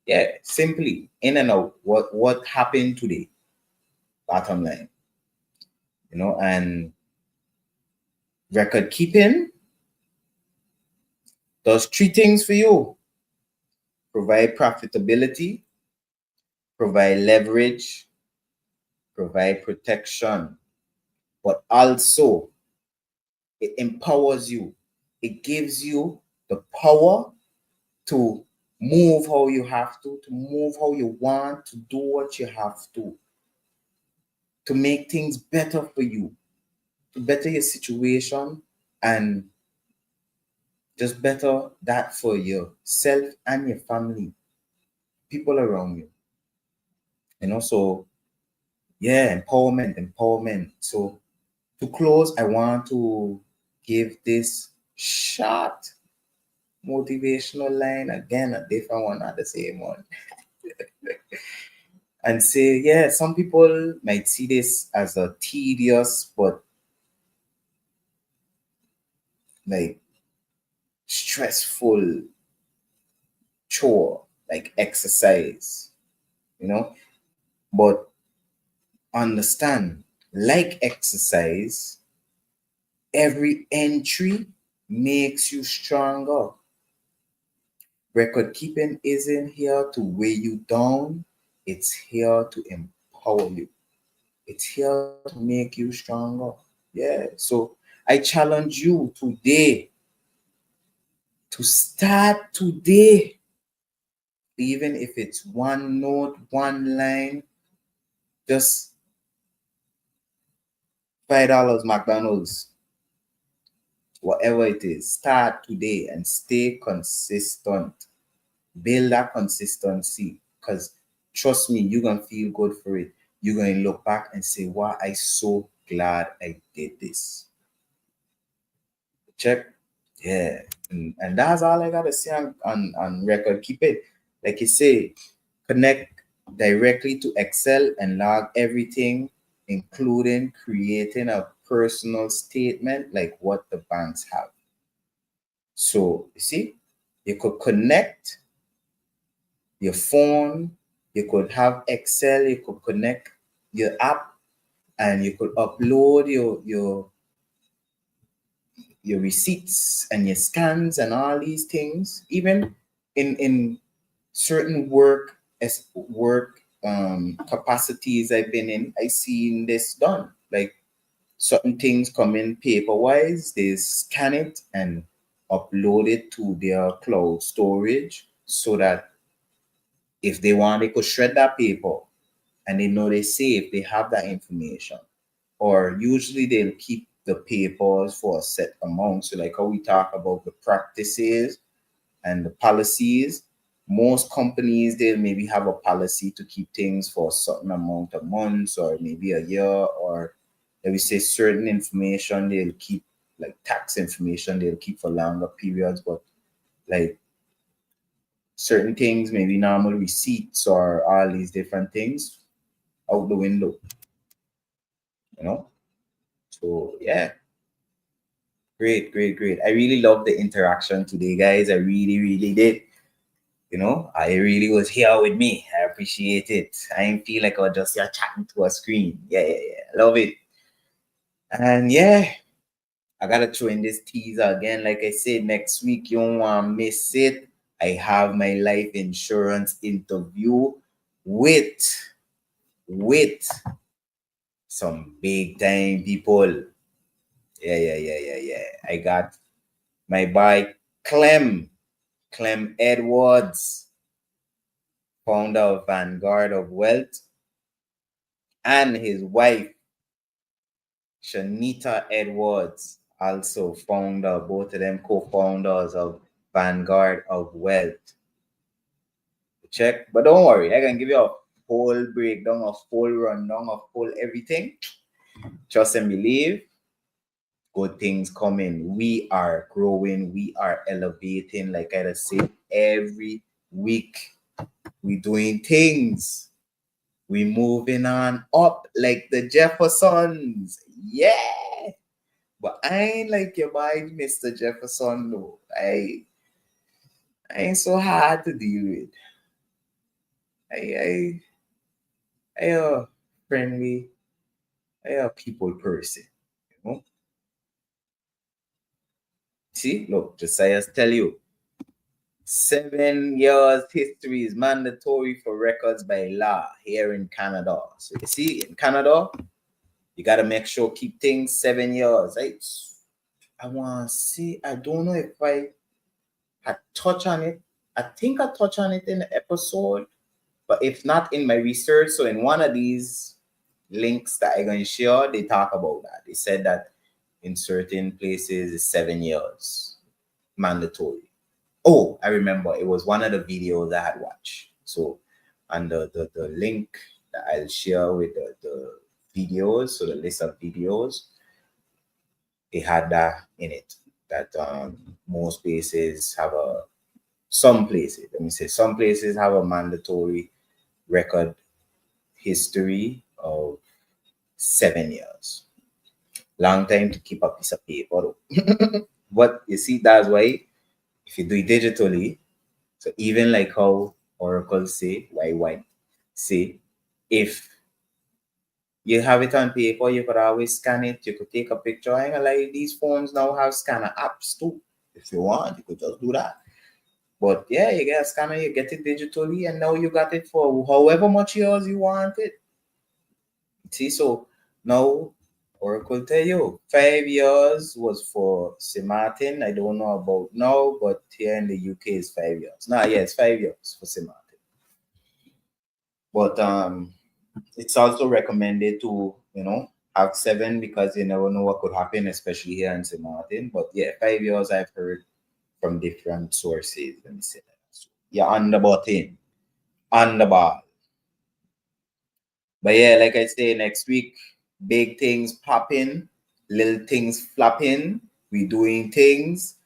yeah, simply in and out, what happened today, bottom line. And record keeping does three things for you: provide profitability, provide leverage, provide protection, but also it empowers you. It gives you the power to move how you have to move how you want, to do what you have to make things better for you, to better your situation, and just better that for yourself and your family, people around you. So yeah, empowerment. So to close, I want to give this short motivational line again, a different one, not the same one, and say, yeah, some people might see this as a tedious but like stressful chore, like exercise, but understand, like exercise, every entry makes you stronger. Record keeping isn't here to weigh you down, it's here to empower you. It's here to make you stronger. Yeah. So I challenge you today to start today, even if it's one note, one line, just $5 McDonald's, whatever it is. Start today and stay consistent. Build that consistency, because trust me, you're gonna feel good for it. You're gonna look back and say, wow, I'm so glad I did this. Check. Yeah. And that's all I gotta say on record. Keep it, like you say, connect directly to Excel and log everything, including creating a personal statement like what the banks have. So you see, you could connect your phone, you could have Excel, you could connect your app, and you could upload your receipts and your scans and all these things. Even in certain work capacities I've been in, I seen this done. Like certain things come in paper wise, they scan it and upload it to their cloud storage, so that if they want, they could shred that paper, and they know they save, they have that information. Or usually they'll keep the papers for a set amount. So like how we talk about the practices and the policies, most companies, they'll maybe have a policy to keep things for a certain amount of months or maybe a year, or let me say certain information they'll keep, like tax information they'll keep for longer periods. But like certain things, maybe normal receipts or all these different things, out the window, you know? So yeah, great. I really love the interaction today, guys. I really did. I really was here with me. I appreciate it. I didn't feel like I was just here chatting to a screen. Yeah. Love it. And yeah, I gotta throw in this teaser again. Like I said, next week you don't want to miss it. I have my life insurance interview with with some big time people. Yeah. I got my boy Clem Edwards, founder of Vanguard of Wealth, and his wife Shanita Edwards, also founder, both of them co-founders of Vanguard of Wealth. Check, but don't worry, I can give you a whole breakdown, a full rundown of full everything. Trust and believe, good things coming. We are growing, we are elevating. Like I just say, every week we doing things. We moving on up like the Jeffersons. Yeah. But I ain't like your boy, Mr. Jefferson, though. I ain't so hard to deal with. I a friendly, I a people person. You know? See, look, Josiah tell you, 7 years history is mandatory for records by law here in Canada. So you see, in Canada, you gotta make sure keep things 7 years. I want to see. I don't know if I had touched on it. I think I touched on it in the episode, but if not in my research, so in one of these links that I'm going to share, they talk about that. They said that in certain places it's 7 years mandatory. Oh, I remember it was one of the videos I had watched. So, and the link that I'll share with the videos, so the list of videos, they had that in it. That most places have some places, let me say, some places have a mandatory record history of 7 years. Long time to keep a piece of paper, though. But you see, that's why if you do it digitally, so even like how Oracle say, why say, if you have it on paper, you could always scan it, you could take a picture. I ain't gonna lie, these phones now have scanner apps too. If you want, you could just do that. But yeah, you get a scanner, you get it digitally, and now you got it for however much years you want it. See, so now Oracle tell you 5 years was for Maarten. I don't know about now, but here in the UK is 5 years. Nah, yeah, it's 5 years for Maarten. But it's also recommended to, have seven because you never know what could happen, especially here in St. Martin. But yeah, 5 years I've heard from different sources. Let me say that. So, yeah, on the button, on the ball. But yeah, like I say, next week, big things popping, little things flapping. We doing things.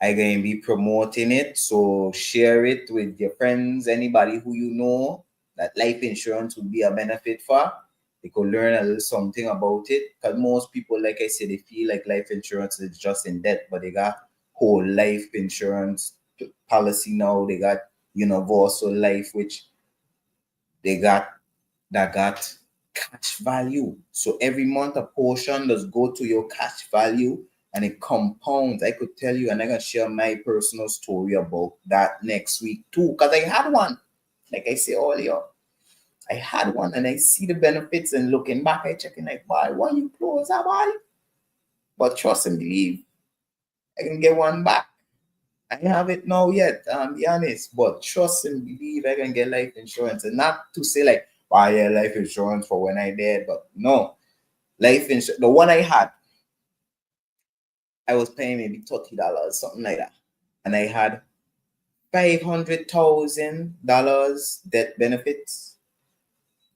I gonna be promoting it. So share it with your friends, anybody who you know that life insurance would be a benefit for. They could learn a little something about it. Because most people, like I said, they feel like life insurance is just in debt, but they got whole life insurance policy now. They got universal life, which they got that got cash value. So every month a portion does go to your cash value and it compounds. I could tell you, and I'm gonna share my personal story about that next week too, because I had one. Like I said earlier, I had one and I see the benefits and looking back, I checking like, why you close that one? But trust and believe, I can get one back. I have it now yet, be honest, but trust and believe I can get life insurance. And not to say like, buy yeah, life insurance for when I dead, but no. Life insurance, the one I had, I was paying maybe $30, something like that. And I had $500,000 death benefits.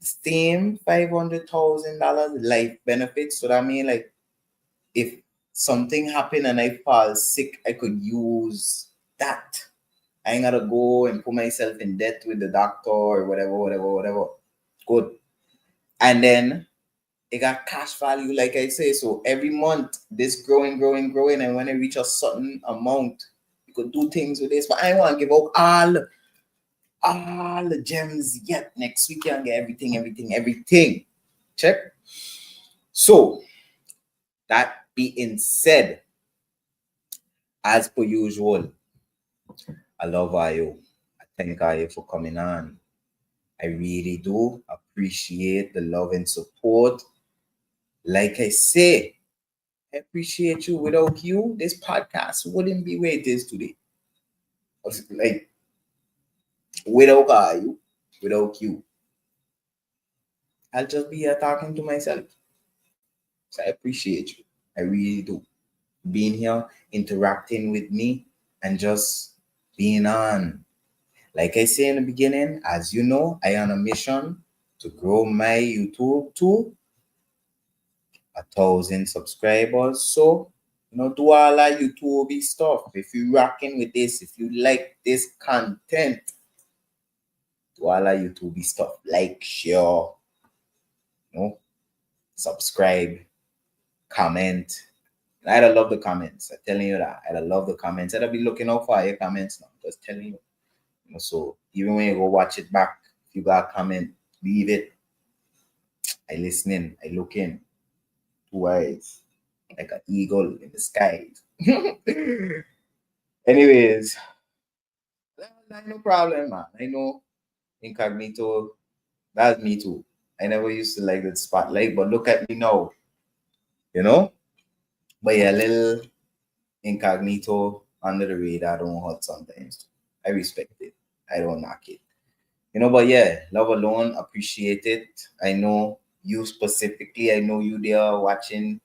Same $500,000 life benefits. So that means like if something happened and I fall sick, I could use that. I ain't gotta go and put myself in debt with the doctor or whatever. Good. And then it got cash value, like I say. So every month, this growing. And when I reach a certain amount, you could do things with this. But I want to give out all the gems yet. Next week, you can get everything. Check. So that being said, as per usual, I love you. I thank you for coming on. I really do appreciate the love and support. Like I say, I appreciate you. Without you, this podcast wouldn't be where it is today. Like, without you, I'll just be here talking to myself. So I appreciate you. I really do. being here, interacting with me, and just being on. Like I say in the beginning, as you know, I am on a mission to grow my YouTube to 1,000 subscribers. So, do all that YouTube stuff. If you rocking with this, if you like this content, do all that YouTube stuff. Like, share, subscribe, comment. I'd love the comments. I'm telling you that. I'd love the comments. I'd be looking out for your comments now. Just telling you. So even when you go watch it back, if you got a comment, leave it. I listening. I looking. 2 eyes. Like an eagle in the skies. Anyways, no problem, man. I know incognito. That's me too. I never used to like the spotlight, but look at me now. You know? But yeah, little incognito under the radar don't hurt sometimes. I respect it. I don't knock it. But yeah, love alone, appreciate it. I know you specifically, I know you there watching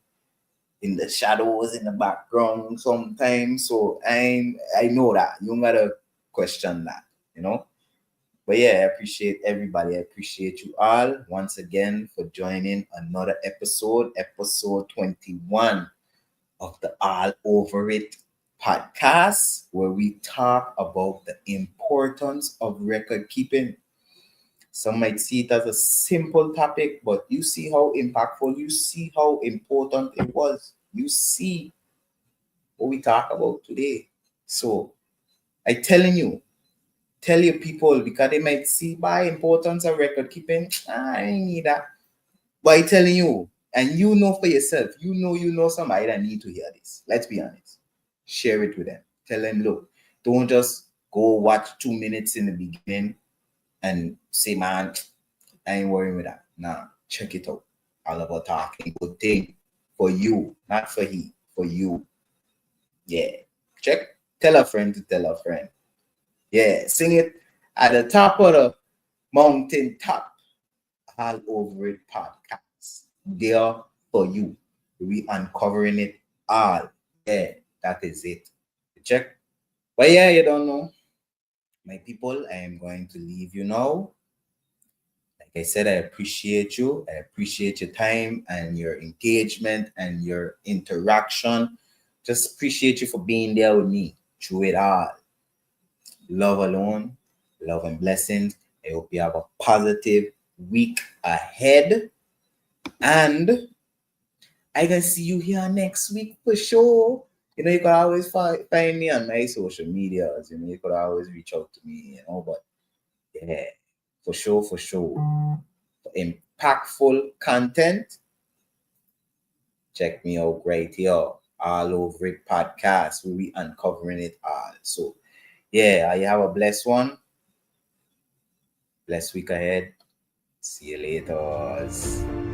in the shadows in the background sometimes. So I know that. You don't gotta question that. But yeah, I appreciate everybody. I appreciate you all once again for joining another episode 21 of the All Over It podcast, where we talk about the importance of record keeping. Some might see it as a simple topic, but you see how impactful, you see how important it was. You see what we talk about today. So I tell your people because they might see by importance of record keeping. I ain't need that. But I telling you, and you know for yourself, you know somebody that need to hear this. Let's be honest. Share it with them. Tell them, look, don't just go watch 2 minutes in the beginning and say, man, I ain't worrying with that. Nah, check it out. All about talking good thing for you, not for he, for you. Yeah. Check. Tell a friend to tell a friend. Yeah. Sing it at the top of the mountain top. All Over It podcast. There for you. We uncovering it all. Yeah, that is it. Check. But yeah, you don't know. My people, I am going to leave you now. Like I said, I appreciate you. I appreciate your time and your engagement and your interaction. Just appreciate you for being there with me through it all. Love alone, love and blessings. I hope you have a positive week ahead. And I can see you here next week for sure. You can always find me on my social medias. You could always reach out to me. But yeah, for sure, for sure. For impactful content, check me out right here. All Over It podcast. We'll be uncovering it all. So yeah, you have a blessed one. Blessed week ahead. See you later.